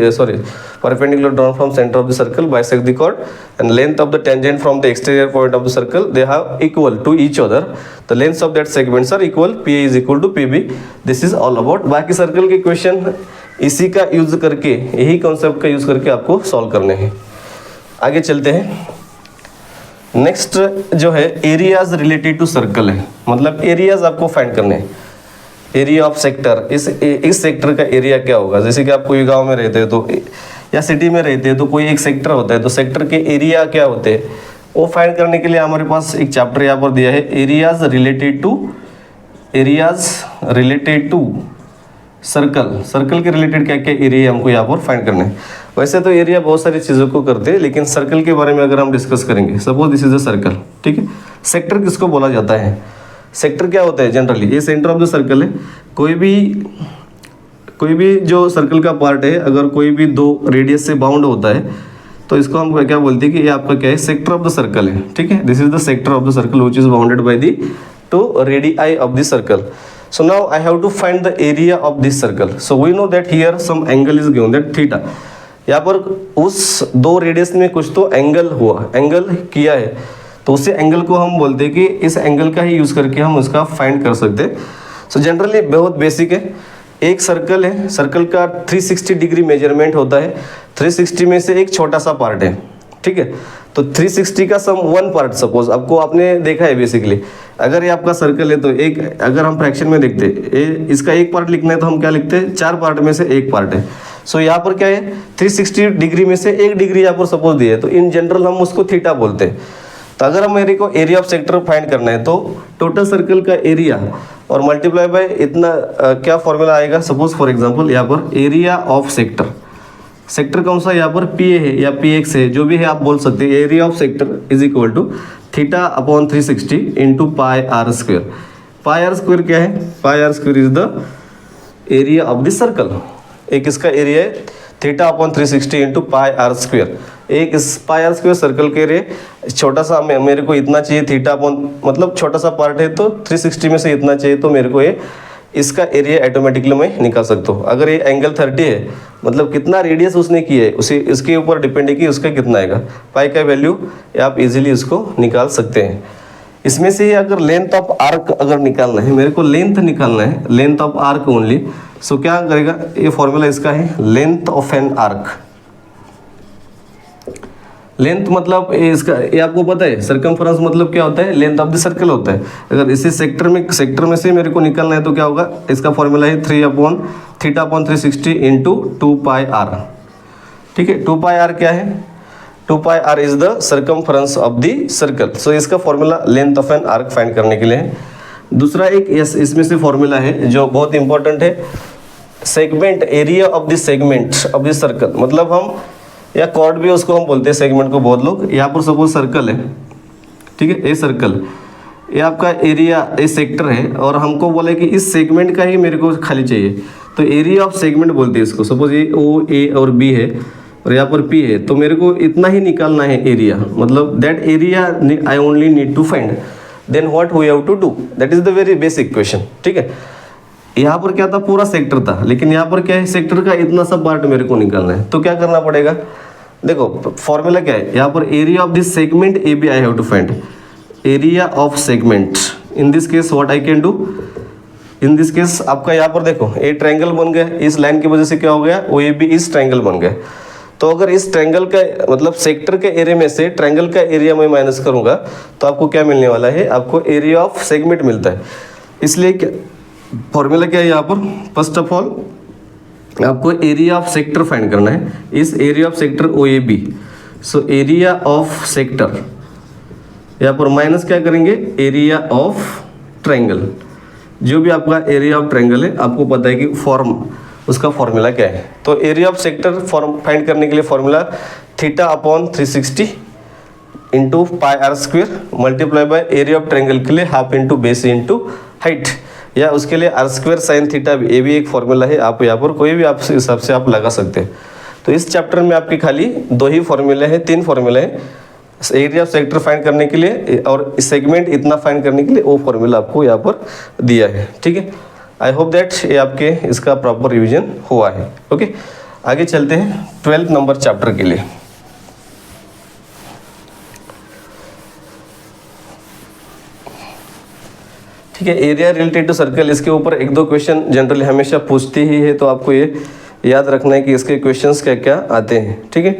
perpendicular drawn from centre of the circle bisect the chord and length of the tangent from the exterior point of the circle they have equal to each other, the lengths of that segments are equal, PA is equal to PB। This is all about. बाकी circle के question इसी का use करके, यही concept का use करके आपको solve करने हैं। आगे चलते हैं। नेक्स्ट जो है एरियाज रिलेटेड टू सर्कल है, मतलब एरियाज आपको फाइंड करने हैं। एरिया ऑफ सेक्टर, इस सेक्टर का एरिया क्या होगा, जैसे कि आप कोई गांव में रहते हैं तो या सिटी में रहते हैं तो कोई एक सेक्टर होता है, तो सेक्टर के एरिया क्या होते हैं वो फाइंड करने के लिए हमारे पास एक चैप्टर यहाँ पर दिया है, areas related to circle. Circle के रिलेटेड क्या क्या एरिया हमको यहाँ पर फाइंड करना है। वैसे तो एरिया बहुत सारी चीज़ों को करते हैं, लेकिन सर्कल के बारे में अगर हम डिस्कस करेंगे, suppose this is a circle, ठीक है। सेक्टर किसको बोला जाता है, सेक्टर क्या होता है जनरली, ये सेंटर ऑफ द सर्कल है। कोई भी जो सर्कल का पार्ट है, अगर कोई भी 2 रेडियस से बाउंड होता है तो इसको हम क्या बोलते हैं कि ये आपका क्या है, सेक्टर ऑफ द सर्कल है, ठीक है। This is the sector of the circle which is bounded by the 2 radii of the circle. So now I have to find the area of this circle. So we know that here some angle is given, that theta. यहाँ पर उस 2 radius में कुछ तो angle हुआ, angle किया है, तो उसी एंगल को हम बोलते हैं कि इस एंगल का ही यूज़ करके हम उसका फाइंड कर सकते हैं। सो जनरली बहुत बेसिक है। एक सर्कल है, सर्कल का 360 डिग्री मेजरमेंट होता है, 360 में से एक छोटा सा पार्ट है, ठीक है। तो 360 का सम वन पार्ट, सपोज आपको आपने देखा है बेसिकली, अगर ये आपका सर्कल है तो एक, अगर हम फ्रैक्शन में देखते हैं इसका एक पार्ट लिखना है तो हम क्या लिखते हैं, 4 पार्ट में से एक पार्ट है। सो यहाँ पर क्या है, 360 डिग्री में से 1 डिग्री यहाँ पर सपोज दिए, तो इन जनरल हम उसको थीटा बोलते हैं। तो अगर हम मेरे को एरिया ऑफ सेक्टर फाइंड करना है तो टोटल सर्कल का एरिया और मल्टीप्लाई बाय इतना क्या फॉर्मूला आएगा, सपोज फॉर एग्जांपल यहाँ पर एरिया ऑफ सेक्टर, सेक्टर कौन सा यहाँ पर पी ए है या पी एक्स है, जो भी है आप बोल सकते हैं, area of sector is equal to theta upon 360 into pi are square. Pi are square क्या है, pi are square is the area of the circle, एक इसका एरिया है theta upon 360 into pi are square, एक इस pi are square circle के area छोटा सा मेरे को इतना चाहिए, थीटा अपॉन मतलब छोटा सा पार्ट है तो 360 में से इतना चाहिए, तो मेरे को ये इसका एरिया ऑटोमेटिकली मैं निकाल सकता हूँ। अगर ये एंगल 30 है मतलब कितना रेडियस उसने किया है उसी इसके ऊपर डिपेंड है कि उसका कितना आएगा, पाई का वैल्यू आप इजीली उसको निकाल सकते हैं। इसमें से अगर लेंथ ऑफ आर्क अगर निकालना है, मेरे को लेंथ निकालना है, लेंथ ऑफ आर्क ओनली, सो क्या करेगा, ये फॉर्मूला इसका है length of an arc. Length मतलब इसका ये आपको पता है, सर्कमफ्रेंस मतलब क्या होता है, लेंथ ऑफ द सर्कल होता है। अगर इसी सेक्टर में से मेरे को निकालना है तो क्या होगा, इसका फॉर्मूला है theta upon 360 into 2 pi R. ठीक है, 2 पाई आर क्या है, 2 pi R is the circumference of the circle. So इसका formula length of an arc find करने के लिए है। दूसरा एक इसमें से फॉर्मूला है जो बहुत इंपॉर्टेंट है, segment, area of the segment of the circle, मतलब हम या कॉर्ड भी उसको हम बोलते हैं सेगमेंट को बहुत लोग। यहाँ पर सपोज सर्कल है, ठीक है, ये सर्कल, ये आपका एरिया, ये सेक्टर है और हमको बोले कि इस सेगमेंट का ही मेरे को खाली चाहिए, तो एरिया ऑफ सेगमेंट बोलते हैं इसको। सपोज ये ओ ए और बी है और यहाँ पर पी है, तो मेरे को इतना ही निकालना है एरिया, मतलब that area I only need to find, then what we have to do, that is the very basic question. ठीक है, यहाँ पर क्या था, पूरा सेक्टर था, लेकिन यहाँ पर क्या है, सेक्टर का इतना सा पार्ट मेरे को निकालना है, तो क्या करना पड़ेगा, देखो फॉर्मूला क्या है, यहाँ पर area of this segment A B I have to find, area of segment. In this case what I can do, in this case आपका यहाँ पर देखो ये ट्रायंगल बन गया, इस लाइन की वजह से क्या हो गया, ओ ए बी इस ट्रायंगल बन गया। तो अगर इस ट्रायंगल का मतलब सेक्टर के एरिया में से ट्रायंगल का एरिया मैं माइनस करूंगा तो आपको क्या मिलने वाला है, आपको एरिया ऑफ सेगमेंट मिलता है। इसलिए क्या फॉर्मूला क्या है यहाँ पर, फर्स्ट ऑफ ऑल आपको एरिया ऑफ सेक्टर फाइंड करना है, इस area of sector O A B. So area of sector यहाँ पर माइनस क्या करेंगे, एरिया ऑफ ट्रायंगल, जो भी आपका एरिया ऑफ ट्रायंगल है आपको पता है कि फॉर्म उसका फॉर्मूला क्या है। तो area of sector form find करने के लिए formula theta upon 360 into pi are square multiply by area of triangle के लिए half into base into height, या उसके लिए आर स्क्वेयर साइन थीटा, ये भी एक फॉर्मूला है, आप यहाँ पर कोई भी आप हिसाब से आप लगा सकते हैं। तो इस चैप्टर में आपके खाली 2 ही फॉर्मूले हैं, 3 फॉर्मूले हैं, एरिया ऑफ सेक्टर फाइंड करने के लिए और सेगमेंट इतना फाइंड करने के लिए, वो फॉर्मूला आपको यहाँ पर दिया है। ठीक है, आई होप दैट ये आपके इसका प्रॉपर रिविजन हुआ है। ओके, आगे चलते हैं 12 नंबर चैप्टर के लिए। ठीक है, एरिया रिलेटेड टू सर्कल, इसके ऊपर 1-2 क्वेश्चन जनरली हमेशा पूछती ही है, तो आपको ये याद रखना है कि इसके क्वेश्चंस क्या क्या आते हैं। ठीक है,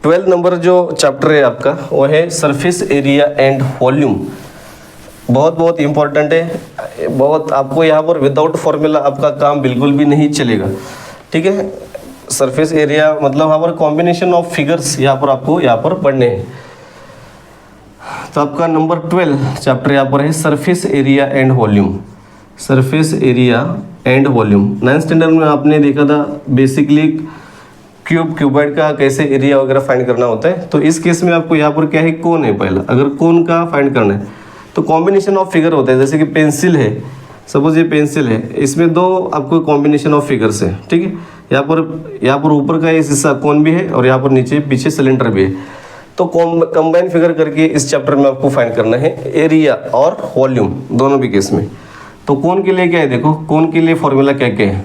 12 नंबर जो चैप्टर है आपका वो है सरफेस एरिया एंड वॉल्यूम, बहुत इंपॉर्टेंट है, बहुत आपको यहाँ पर विदाउट फॉर्मूला आपका काम बिल्कुल भी नहीं चलेगा। ठीक है, सरफेस एरिया मतलब यहाँ पर कॉम्बिनेशन ऑफ फिगर्स यहाँ पर आपको यहाँ पर पढ़ने हैं। तो आपका नंबर 12 चैप्टर यहाँ पर है surface area and volume, surface area and volume. 9th standard में आपने देखा था बेसिकली क्यूबॉइड का कैसे एरिया वगैरह फाइंड करना होता है। तो इस केस में आपको यहाँ पर क्या है, कोन है, पहला अगर कोन का फाइंड करना है तो कॉम्बिनेशन ऑफ फिगर होता है, जैसे कि पेंसिल है, सपोज ये पेंसिल है, इसमें 2 आपको कॉम्बिनेशन ऑफ फिगर्स है। ठीक है, यहाँ पर ऊपर का इस हिस्सा कोन भी है और यहाँ पर नीचे पीछे सिलेंडर भी है। तो कंबाइन फिगर करके इस चैप्टर में आपको फाइंड करना है एरिया और वॉल्यूम दोनों भी केस में। तो कोन के लिए क्या है, देखो कोन के लिए फॉर्मूला क्या क्या है।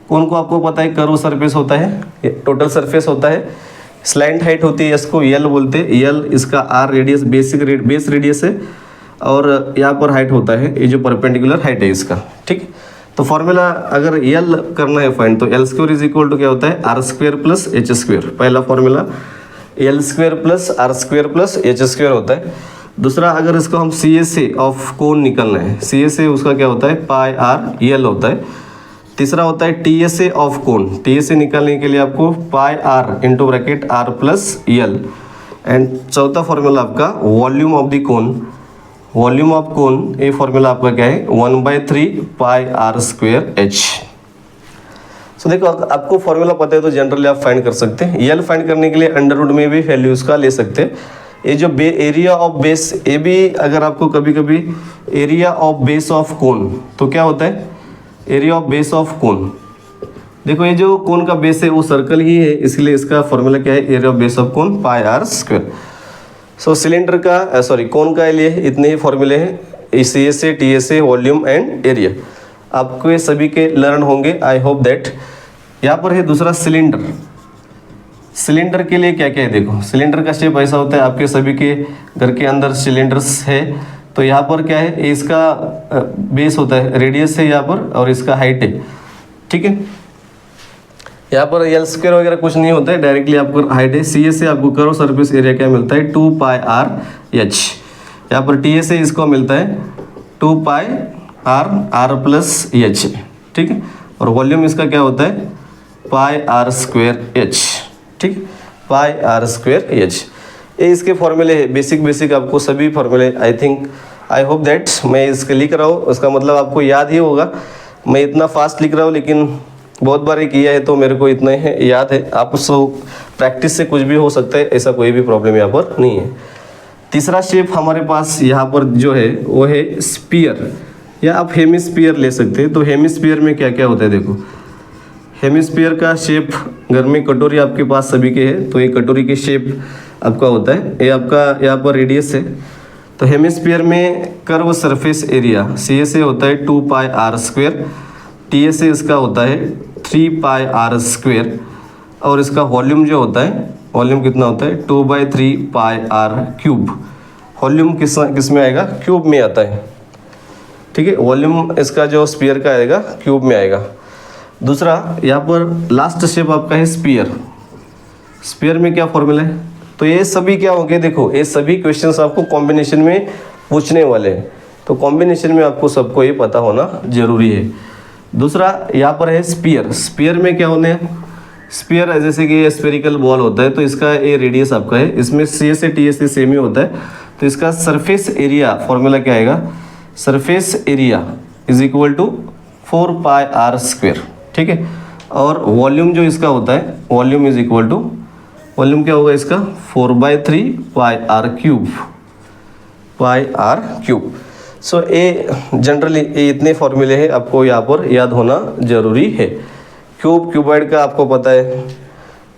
कोन को आपको पता है कर्व सरफेस होता है, टोटल सरफेस होता है, स्लैंट हाइट होती है, इसको यल बोलते हैं, यल इसका आर रेडियस बेस रेडियस है, और यहाँ पर हाइट होता है, ये जो परपेंडिकुलर हाइट है इसका। ठीक, तो फॉर्मूला अगर यल करना है फाइंड तो L square is equal to क्या होता है, R square plus H square, पहला formula. L square plus R square plus H square होता है। दूसरा अगर इसको हम सी एस ए ऑफ कोन निकलना है, सी एस ए उसका क्या होता है पाई आर एल होता है। तीसरा होता है T S A of cone, T S A निकालने के लिए आपको pi R into bracket R plus L. And चौथा फॉर्मूला आपका volume of the cone, volume of cone ये फॉर्मूला आपका क्या है 1/3 pi are square H. So देखो आपको फॉर्मूला पता है तो जनरली आप फाइंड कर सकते हैं। एल फाइंड करने के लिए अंडर रूट में भी वैल्यू उसका ले सकते हैं। ये जो एरिया ऑफ बेस, ये भी अगर आपको कभी कभी एरिया ऑफ बेस ऑफ कोन, तो क्या होता है एरिया ऑफ बेस ऑफ कोन। देखो ये जो कोन का बेस है वो सर्कल ही है, इसलिए इसका फॉर्मूला क्या है area of base of cone pi are square. So cylinder का कोन का लिए इतने ही फॉर्मूले हैं, C S A, T S A, volume and area. आपको ये सभी के लर्न होंगे, आई होप दैट। यहाँ पर है दूसरा सिलेंडर। सिलेंडर के लिए क्या क्या है देखो, सिलेंडर का शेप ऐसा होता है, आपके सभी के घर के अंदर सिलेंडर्स है। तो यहाँ पर क्या है इसका बेस होता है, रेडियस है यहाँ पर और इसका हाइट है, ठीक है। यहाँ पर एल स्क्वायर वगैरह कुछ नहीं होता है, डायरेक्टली आपको हाइट है। सी एस से आपको कर्व सरफेस एरिया क्या मिलता है 2 पाई आर एच। यहाँ पर टी एस से इसको मिलता है 2 पाई आर प्लस एच, ठीक है। और वॉल्यूम इसका क्या होता है पाई आर स्क्वायर एच, ठीक, पाई आर स्क्वायर एच। ये इसके फॉर्मूले है, बेसिक आपको सभी फॉर्मूले I think I hope that मैं इसके लिख रहा हूँ, उसका मतलब आपको याद ही होगा। मैं इतना फास्ट लिख रहा हूँ लेकिन बहुत बार ये किया है तो मेरे को इतना है याद है। आप उसको प्रैक्टिस से कुछ भी हो सकता है, ऐसा कोई भी प्रॉब्लम यहाँ पर नहीं है। तीसरा शेप हमारे पास यहाँ पर जो है वो है स्पीयर, या आप हेमिस्फीयर ले सकते हैं। तो हेमिस्फीयर में क्या क्या होता है देखो, हेमिस्फीयर का शेप, घर में कटोरी आपके पास सभी के है, तो ये कटोरी के शेप आपका होता है। ये आपका यहाँ पर रेडियस है। तो हेमिस्फीयर में curve surface area C S A होता है 2 pi are square, T S A इसका होता है 3 पाई आर स्क्वायर, और इसका वॉल्यूम जो होता है, वॉल्यूम कितना होता है 2/3 पाई आर क्यूब। वॉल्यूम किस में आएगा क्यूब में आता है, ठीक है। वॉल्यूम इसका जो स्पीयर का आएगा क्यूब में आएगा। दूसरा यहाँ पर लास्ट शेप आपका है स्पीयर। स्पीयर में क्या फॉर्मूला है, तो ये सभी क्या होंगे देखो, ये सभी क्वेश्चंस आपको कॉम्बिनेशन में पूछने वाले हैं, तो कॉम्बिनेशन में आपको सबको ये पता होना जरूरी है। दूसरा यहाँ पर है स्पीयर। स्पीयर में क्या होने हैं, स्पीयर जैसे कि ये स्फेरिकल बॉल होता है, तो इसका ये रेडियस आपका है, इसमें C S A T S A same ही होता है। तो इसका सरफेस एरिया फॉर्मूला क्या आएगा, surface area is equal to 4 pi are square, ठीक है। और वॉल्यूम जो इसका होता है, volume is equal to, volume क्या होगा इसका 4/3 pi R cube, pi R cube. So ये जनरली ये इतने फॉर्मूले हैं, आपको यहाँ पर याद होना जरूरी है। क्यूब क्यूबॉइड का आपको पता है,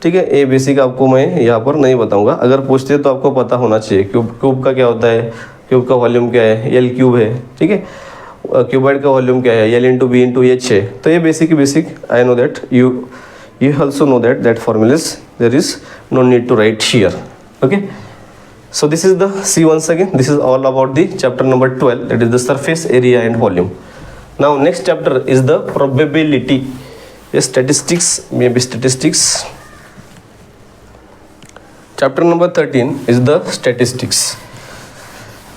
ठीक है। ये बेसिक आपको मैं यहाँ पर नहीं बताऊंगा, अगर पूछते तो आपको पता होना चाहिए। क्यूब का क्या होता है, क्यूब का वॉल्यूम क्या है, एल क्यूब है, ठीक है। क्यूबॉइड का वॉल्यूम क्या है, L into B into H है। तो ये basic I know that, you also know that formulas, there is no need to write here, okay. So this is the, see once again, this is all about the chapter number 12, that is the surface area and volume. Now next chapter is the probability, yes, statistics, maybe statistics. Chapter number 13 is the statistics.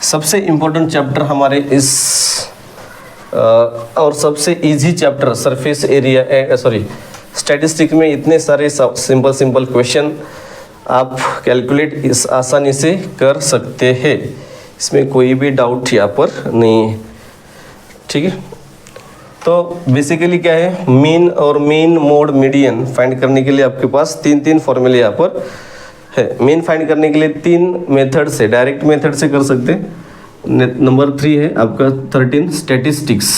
सबसे important chapter हमारे इस और सबसे easy chapter surface area, sorry statistic में इतने सारे simple question आप calculate इस आसानी से कर सकते हैं, इसमें कोई भी डाउट यहाँ पर नहीं है, ठीक है। तो बेसिकली क्या है, मीन और मीन मोड मीडियन फाइंड करने के लिए आपके पास तीन फॉर्मूले यहाँ पर है। मीन फाइंड करने के लिए 3 मेथड से, डायरेक्ट मेथड से कर सकते हैं। नंबर 3 है आपका 13 स्टैटिस्टिक्स।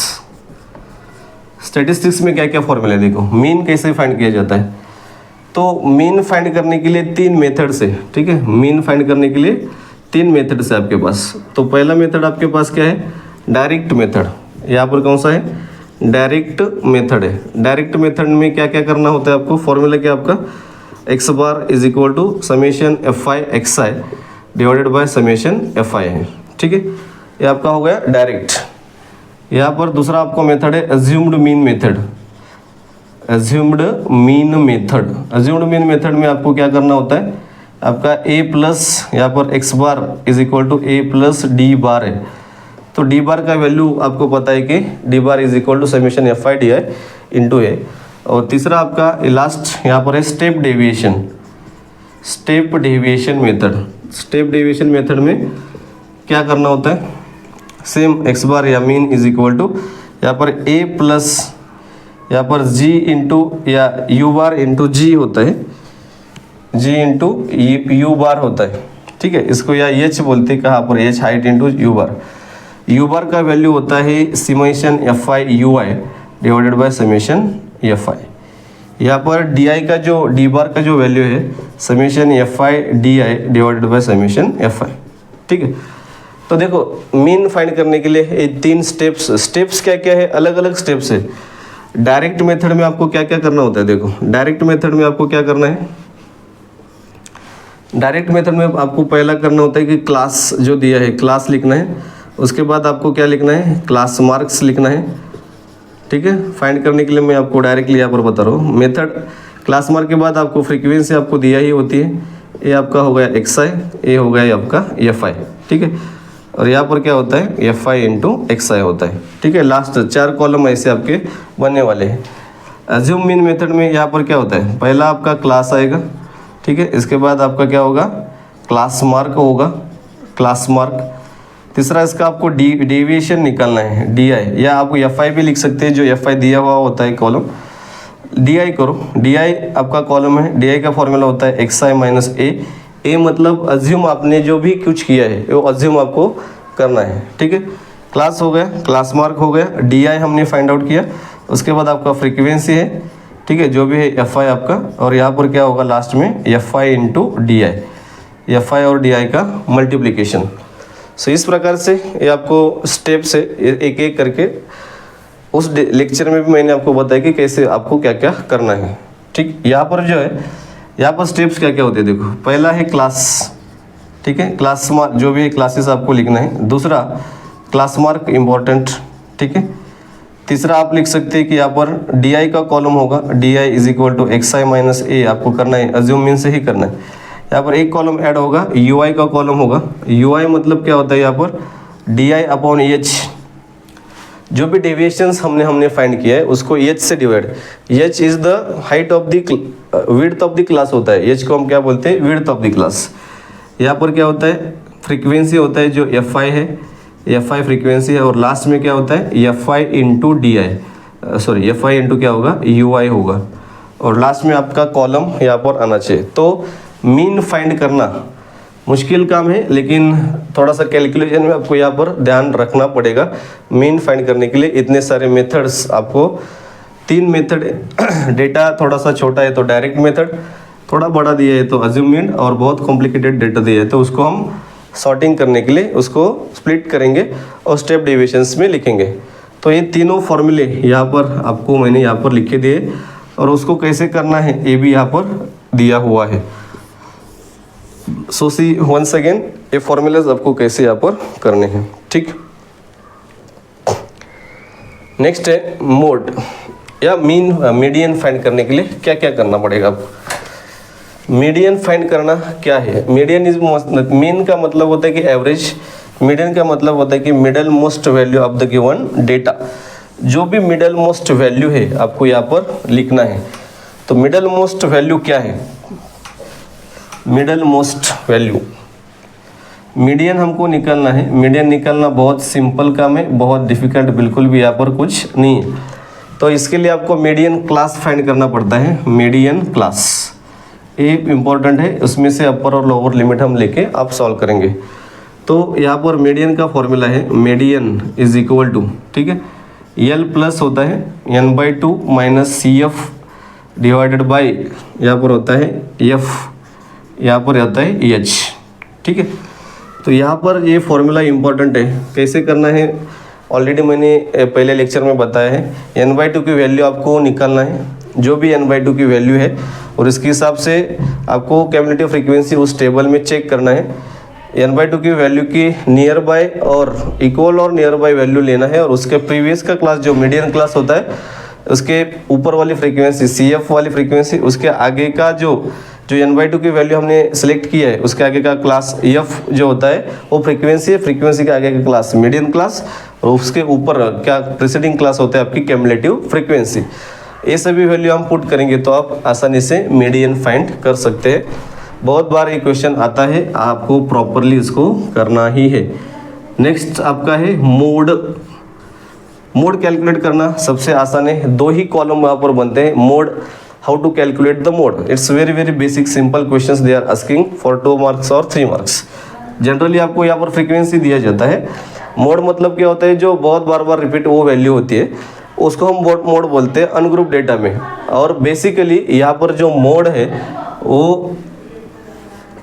स्टैटिस्टिक्स में क्या क्या फॉर्मूले देखो, मीन कैसे फाइंड किया जाता है। तो मीन फाइंड करने के लिए 3 मेथड से, ठीक है, मीन फाइंड करने के लिए 3 मेथड से आपके पास। तो पहला मेथड आपके पास क्या है, डायरेक्ट मेथड। यहाँ पर कौन सा है, डायरेक्ट मेथड है। डायरेक्ट मेथड में क्या क्या करना होता है आपको, फॉर्मूला क्या आपका X bar is equal to summation F I X I divided by summation F I है, ठीक है। ये आपका हो गया डायरेक्ट। यहाँ पर दूसरा आपको मेथड है assumed mean method. Assumed mean method, assumed mean method में आपको क्या करना होता है, आपका ए प्लस यहाँ पर X bar is equal to A plus D bar है। तो डी बार का वैल्यू आपको पता है कि D bar is equal to summation F I D I into A. और तीसरा आपका लास्ट यहाँ पर है step deviation. Step deviation method, step deviation method में क्या करना होता है, सेम एक्स बार या मीन इज इक्वल टू यहाँ पर ए प्लस यहाँ पर जी इंटू या यू बार इंटू जी होता है, जी इंटू यू बार होता है, ठीक है। इसको या एच बोलते हैं, कहाँ पर H height into U bar. U bar का वैल्यू होता है summation F I U I divided by summation F I. यहाँ पर डी आई का जो डी बार का जो वैल्यू है summation F I D I divided by summation F आई, ठीक है। तो देखो मीन फाइंड करने के लिए ये 3 स्टेप्स क्या क्या है, अलग अलग स्टेप्स है। डायरेक्ट मेथड में आपको क्या क्या करना होता है, देखो डायरेक्ट मेथड में आपको क्या करना है, डायरेक्ट मेथड में आपको पहला करना होता है कि क्लास जो दिया है क्लास लिखना है। उसके बाद आपको क्या लिखना है, क्लास मार्क्स लिखना है, ठीक है। फाइंड करने के लिए मैं आपको डायरेक्टली यहाँ पर बता रहा हूँ मेथड। क्लास मार्क के बाद आपको फ्रीक्वेंसी आपको दिया ही होती है, ये आपका हो गया एक्स आई, ये हो गया आपका एफ आई, ठीक है। और यहाँ पर क्या होता है एफ आई इंटू एक्स आई होता है, ठीक है। लास्ट 4 कॉलम ऐसे आपके बनने वाले हैं। अज्यूम मीन मेथड में यहाँ पर क्या होता है, पहला आपका क्लास आएगा, ठीक है। इसके बाद आपका क्या होगा, क्लास मार्क होगा, क्लास मार्क। तीसरा इसका आपको डेविएशन निकालना है, डी आई, या आप एफ आई भी लिख सकते हैं, जो एफ आई दिया हुआ होता है कॉलम। डी आई करो, डी आई आपका कॉलम है, डी आई का फॉर्मूला होता है एक्स आई माइनस ए मतलब अज्यूम आपने जो भी कुछ किया है वो अज्यूम आपको करना है, ठीक है। क्लास हो गया, क्लास मार्क हो गया, डी आई हमने फाइंड आउट किया। उसके बाद आपका फ्रीक्वेंसी है, ठीक है, जो भी है एफ आई आपका। और यहाँ पर क्या होगा लास्ट में F I into D I, F I और डी आई का मल्टीप्लिकेशन। सो इस प्रकार से ये आपको स्टेप से एक एक करके उस लेक्चर में भी मैंने आपको बताया कि कैसे आपको क्या क्या करना है, ठीक। यहाँ पर जो है, यहाँ पर स्टेप्स क्या क्या होते हैं, देखो पहला है क्लास, ठीक है, क्लास मार्क जो भी है क्लासेस आपको लिखना है। दूसरा क्लास मार्क इम्पॉर्टेंट, ठीक है। तीसरा आप लिख सकते हैं कि यहाँ पर डी आई का कॉलम होगा, D I is equal to X I minus A आपको करना है, अज्यूम मीन से ही करना है। यहाँ पर एक कॉलम ऐड होगा, यू आई का कॉलम होगा। यू आई मतलब क्या होता है, यहाँ पर डी आई अपॉन एच, जो भी डेविएशंस हमने फाइंड किया है उसको एच से divide. H is the height of the width of the class होता है, एच को हम क्या बोलते हैं, विड्थ ऑफ द क्लास। यहाँ पर क्या होता है, फ्रीक्वेंसी होता है जो एफ आई है, एफ आई फ्रीक्वेंसी है। और लास्ट में क्या होता है F I into D I, sorry F I into क्या होगा, यू आई होगा। और लास्ट में आपका कॉलम यहाँ पर आना चाहिए। तो मीन फाइंड करना मुश्किल काम है, लेकिन थोड़ा सा कैलकुलेशन में आपको यहाँ पर ध्यान रखना पड़ेगा। मीन फाइंड करने के लिए इतने सारे मेथड्स, आपको 3 मेथड, डेटा थोड़ा सा छोटा है तो डायरेक्ट मेथड, थोड़ा बड़ा दिया है तो अज्यूम मीन, और बहुत कॉम्प्लिकेटेड डेटा दिया है तो उसको हम सॉर्टिंग करने के लिए उसको स्प्लिट करेंगे और स्टेप डेविएशंस में लिखेंगे। तो ये तीनों फॉर्मूले यहाँ पर आपको मैंने यहाँ पर लिखे दिए, और उसको कैसे करना है ये भी यहाँ पर दिया हुआ है। सो सी वंस अगेन ये फॉर्मूलाज आपको कैसे यहाँ पर करने हैं, ठीक। नेक्स्ट है मोड या मीन, मीडियन फाइंड करने के लिए क्या क्या करना पड़ेगा आपको। मीडियन फाइंड करना क्या है, मीडियन इज मीन का मतलब होता है कि एवरेज, मीडियन का मतलब होता है कि middle most value of the given data. जो भी मिडल मोस्ट वैल्यू है आपको यहाँ पर लिखना है। तो मिडल मोस्ट वैल्यू क्या है, मिडल मोस्ट वैल्यू, मीडियन हमको निकालना है। मीडियन निकालना बहुत सिंपल काम है, बहुत डिफिकल्ट बिल्कुल भी यहाँ पर कुछ नहीं है। तो इसके लिए आपको मीडियन क्लास फाइंड करना पड़ता है। मीडियन क्लास ये इम्पोर्टेंट है, उसमें से अपर और लोअर लिमिट हम लेके आप सॉल्व करेंगे। तो यहाँ पर मीडियन का फॉर्मूला है, मीडियन इज इक्वल टू, ठीक है, एल प्लस होता है n/2 minus C F divided by यहाँ पर होता है एफ, यहाँ पर आता है एच, ठीक है। तो यहाँ पर ये फॉर्मूला इम्पोर्टेंट है, कैसे करना है ऑलरेडी मैंने पहले लेक्चर में बताया है। n/2 की वैल्यू आपको निकालना है, जो भी n/2 की वैल्यू है, और इसके हिसाब से आपको क्यूमुलेटिव फ्रीक्वेंसी उस टेबल में चेक करना है। n/2 की वैल्यू की नियर बाय और इक्वल और नियर बाय वैल्यू लेना है, और उसके प्रीवियस का क्लास जो मीडियन क्लास होता है उसके ऊपर वाली फ्रीक्वेंसी CF वाली फ्रीक्वेंसी, उसके आगे का जो जो n/2 की वैल्यू हमने सिलेक्ट किया है उसके आगे का क्लास f जो होता है वो फ्रीक्वेंसी है, फ्रीक्वेंसी के आगे का क्लास मीडियन क्लास, और उसके ऊपर क्या प्रीसीडिंग क्लास होता है आपकी क्यूमुलेटिव फ्रीक्वेंसी। ये सभी वैल्यू हम पुट करेंगे तो आप आसानी से मीडियन फाइंड कर सकते हैं। बहुत बार ये क्वेश्चन आता है, आपको प्रॉपरली इसको करना ही है। नेक्स्ट आपका है मोड। मोड कैलकुलेट करना सबसे आसान है, दो ही कॉलम यहाँ पर बनते हैं। Mode, how to calculate the mode, it's very very basic simple questions they are asking for 2 marks और 3 मार्क्स। जनरली आपको यहाँ पर फ्रीक्वेंसी दिया जाता है। मोड मतलब क्या होता है, जो बहुत बार बार रिपीट वो वैल्यू होती है उसको हम मोड बोलते हैं अनग्रुप डेटा में। और बेसिकली यहाँ पर जो मोड है वो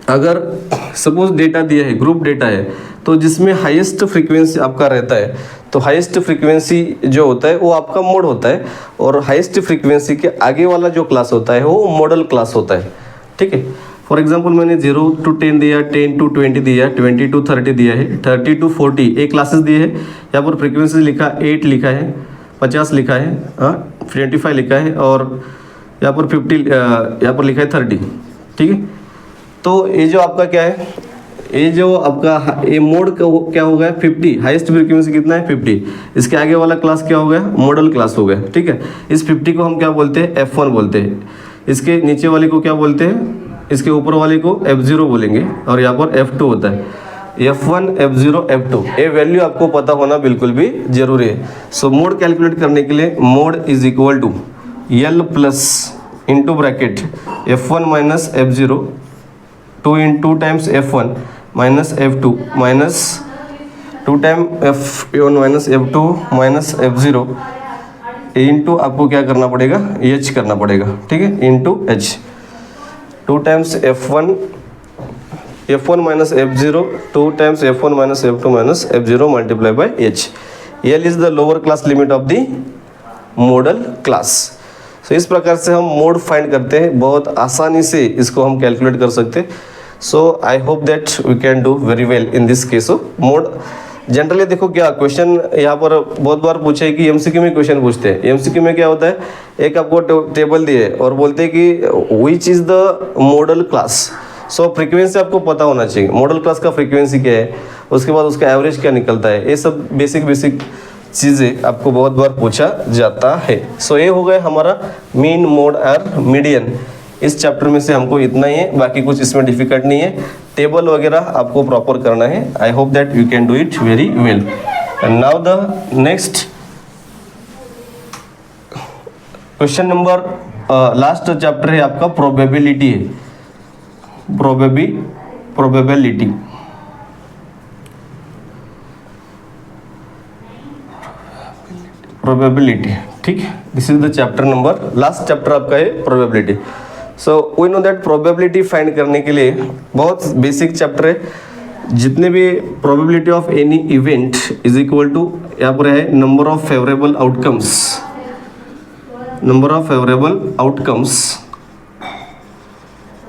अगर सपोज डेटा दिया है, ग्रुप डेटा है, तो जिसमें हाईएस्ट फ्रीक्वेंसी आपका रहता है तो हाईएस्ट फ्रीक्वेंसी जो होता है वो आपका मोड होता है, और हाईएस्ट फ्रीक्वेंसी के आगे वाला जो क्लास होता है वो मॉडल क्लास होता है। ठीक है, फॉर एग्जांपल मैंने 0 to 10 दिया, 10 to 20 दिया, 20 to 30 दिया है, 30 to 40 एक क्लासेस दिए है। यहाँ पर फ्रीक्वेंसी लिखा 8 लिखा है, 50 लिखा है, 25 लिखा है, और यहाँ पर 50 यहाँ पर लिखा है 30। ठीक है, तो ये जो आपका क्या है, ये जो आपका ये मोड क्या हो गया 50, हाईएस्ट फ्रीक्वेंसी कितना है 50। इसके आगे वाला क्लास क्या हो गया, मॉडल क्लास हो गया। ठीक है, इस 50 को हम क्या बोलते हैं, F1 बोलते हैं। इसके नीचे वाले को क्या बोलते हैं, इसके ऊपर वाले को F0 बोलेंगे, और यहाँ पर F2 होता है। F1 F0 F2 ये वैल्यू आपको पता होना बिल्कुल भी जरूरी है। सो मोड कैलकुलेट करने के लिए mode is equal to L plus into bracket F1 minus F0 2 times F1 minus F2 minus 2 time F1 minus F2 minus F0 into आपको क्या करना पड़ेगा, H करना पड़ेगा। ठीक है, into H 2 times F1 minus F0 2 times F1 minus F2 minus F0 multiply by H। L is the lower class limit of the modal class. So इस प्रकार से हम मोड फाइंड करते हैं, बहुत आसानी से इसको हम कैलकुलेट कर सकते हैं। So I hope that we can do very well in this case of mode. Generally देखो क्या क्वेश्चन यहाँ पर बहुत बार पूछे है कि एमसीक्यू में क्वेश्चन पूछते हैं। एमसीक्यू में क्या होता है, एक आपको टेबल दिए और बोलते हैं कि which is the modal class. So frequency आपको पता होना चाहिए, मॉडल क्लास का फ्रीक्वेंसी क्या है, उसके बाद उसका एवरेज क्या निकलता है, ये सब बेसिक चीज़ें आपको बहुत बार पूछा जाता है। सो ये हो गया हमारा मीन, मोड और मीडियन। इस चैप्टर में से हमको इतना ही है, बाकी कुछ इसमें डिफिकल्ट नहीं है। टेबल वगैरह आपको प्रॉपर करना है। I hope that you can do it very well. And now the next question number, last chapter है आपका प्रोबेबिलिटी है, प्रोबेबिलिटी। प्रोबेबिलिटी, ठीक, this is the chapter number, last chapter आपका है probability. So we know that probability फाइंड करने के लिए बहुत बेसिक चैप्टर है। जितने भी probability of any event is equal to, यहाँ पर है number of favourable outcomes, number of favourable outcomes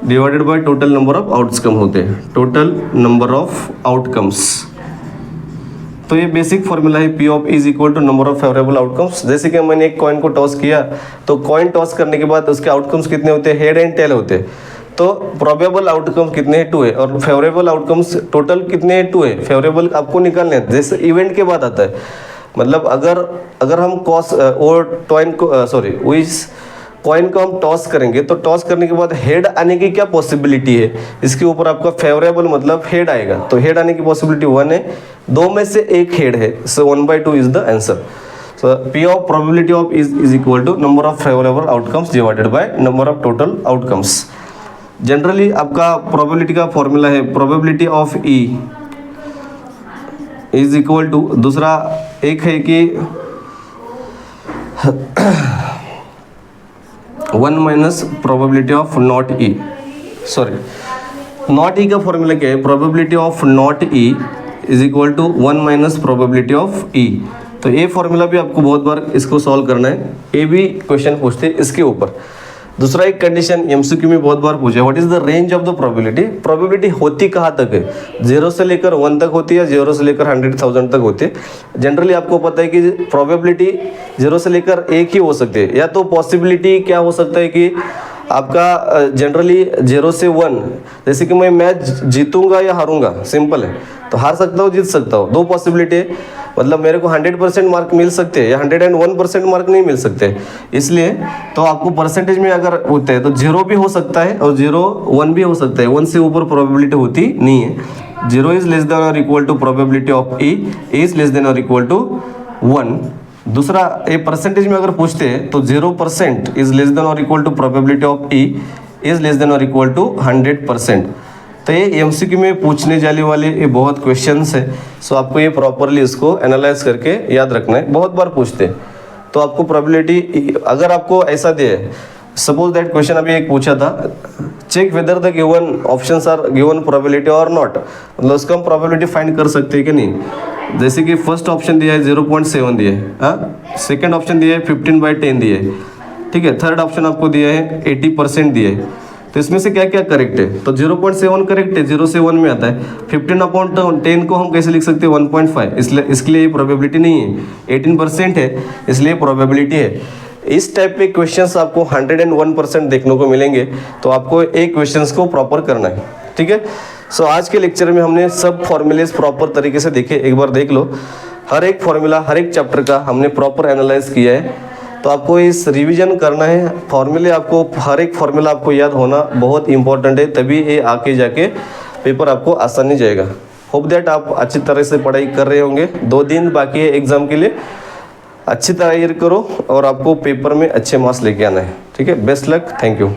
divided by total number of outcome होते हैं, टोटल नंबर ऑफ आउटकम्स। तो ये बेसिक फॉर्मूला है, P of is equal to number of favourable outcomes. जैसे कि मैंने एक कॉइन को टॉस किया तो कॉइन टॉस करने के बाद उसके आउटकम्स कितने होते हैं, हेड एंड टेल होते हैं। तो प्रोबेबल आउटकम्स कितने हैं, 2 है, और फेवरेबल आउटकम्स टोटल कितने हैं, 2 है। फेवरेबल आपको निकालने हैं, जैसे इवेंट के बाद आता है। मतलब अगर हम कॉइन को हम टॉस करेंगे तो टॉस करने के बाद हेड आने की क्या पॉसिबिलिटी है, इसके ऊपर आपका फेवरेबल मतलब हेड आएगा। तो हेड आने की पॉसिबिलिटी 1 है, 2 में से एक हेड है, so 1/2 is the answer. So P of probability of is equal to number of favourable outcomes divided by number of total outcomes. Generally आपका प्रोबेबिलिटी का फॉर्मूला है probability of E is equal to, दूसरा एक है कि 1 minus probability of not E, sorry not E का formula क्या है, probability of not E is equal to 1 minus probability of E। तो ये फॉर्मूला भी आपको बहुत बार इसको सॉल्व करना है, ये भी क्वेश्चन पूछते हैं इसके ऊपर। दूसरा एक कंडीशन एमसीक्यू में बहुत बार पूछा, what is the range of the probability. Probability होती कहाँ तक है, 0 से लेकर 1 तक होती है, 0 से लेकर 100,000 तक होती है। जनरली आपको पता है कि प्रोबेबिलिटी 0 से लेकर 1 ही हो सकती है, या तो पॉसिबिलिटी क्या हो सकता है कि आपका जनरली 0 से 1, जैसे कि मैं मैच जीतूंगा या हारूंगा, सिंपल है। तो हार सकता हूँ, जीत सकता हूँ, दो पॉसिबिलिटी है। मतलब मेरे को 100% मार्क मिल सकते हैं या 101% मार्क नहीं मिल सकते। इसलिए तो आपको परसेंटेज में अगर होते हैं तो 0 भी हो सकता है और 1 भी हो सकता है। 1 से ऊपर प्रोबेबिलिटी होती नहीं है। 0 इज लेस देन और equal to probability of A is less than और इक्वल टू 1। दूसरा, ये परसेंटेज में अगर पूछते हैं तो 0% इज लेस देन और equal to probability of E is less than और इक्वल टू 100%। तो ये एमसीक्यू में पूछने जाने वाले ये बहुत क्वेश्चंस है। सो आपको ये प्रॉपरली इसको एनालाइज करके याद रखना है। बहुत बार पूछते हैं तो आपको प्रोबेबिलिटी, अगर आपको ऐसा दे, सपोज दैट क्वेश्चन अभी एक पूछा था, check whether the given options are given probability और नॉट, मतलब उसका हम प्रोबेबिलिटी फाइंड कर सकते हैं कि नहीं। जैसे कि फर्स्ट ऑप्शन दिया है 0.7 दिया है, हाँ, सेकेंड ऑप्शन दिया है 15/10 दिया है, ठीक है, थर्ड ऑप्शन आपको दिया है 80% दिया है। तो इसमें से क्या क्या करेक्ट है? तो 0.7 करेक्ट है, 0 से 1 में आता है। 15/10 को हम कैसे लिख सकते हैं? 1.5, इसलिए इसके लिए प्रोबेबिलिटी नहीं है। 18% है, इसलिए प्रोबेबिलिटी है। इस टाइप के क्वेश्चंस आपको 101% देखने को मिलेंगे। तो आपको एक क्वेश्चंस को प्रॉपर करना है, ठीक है। सो आज के लेक्चर में हमने सब फॉर्मूलेस प्रॉपर तरीके से देखे, एक बार देख लो। हर एक फॉर्मूला, हर एक चैप्टर का हमने प्रॉपर एनालाइज किया है। तो आपको इस रिवीजन करना है। फॉर्मूले आपको, हर एक फॉर्मूला आपको याद होना बहुत इंपॉर्टेंट है, तभी ये आके जाके पेपर आपको आसानी जाएगा। होप दैट आप अच्छी तरह से पढ़ाई कर रहे होंगे। 2 दिन बाकी है एग्जाम के लिए, अच्छी तैयारी करो और आपको पेपर में अच्छे मार्क्स लेके आना है, ठीक है। Best luck, thank you.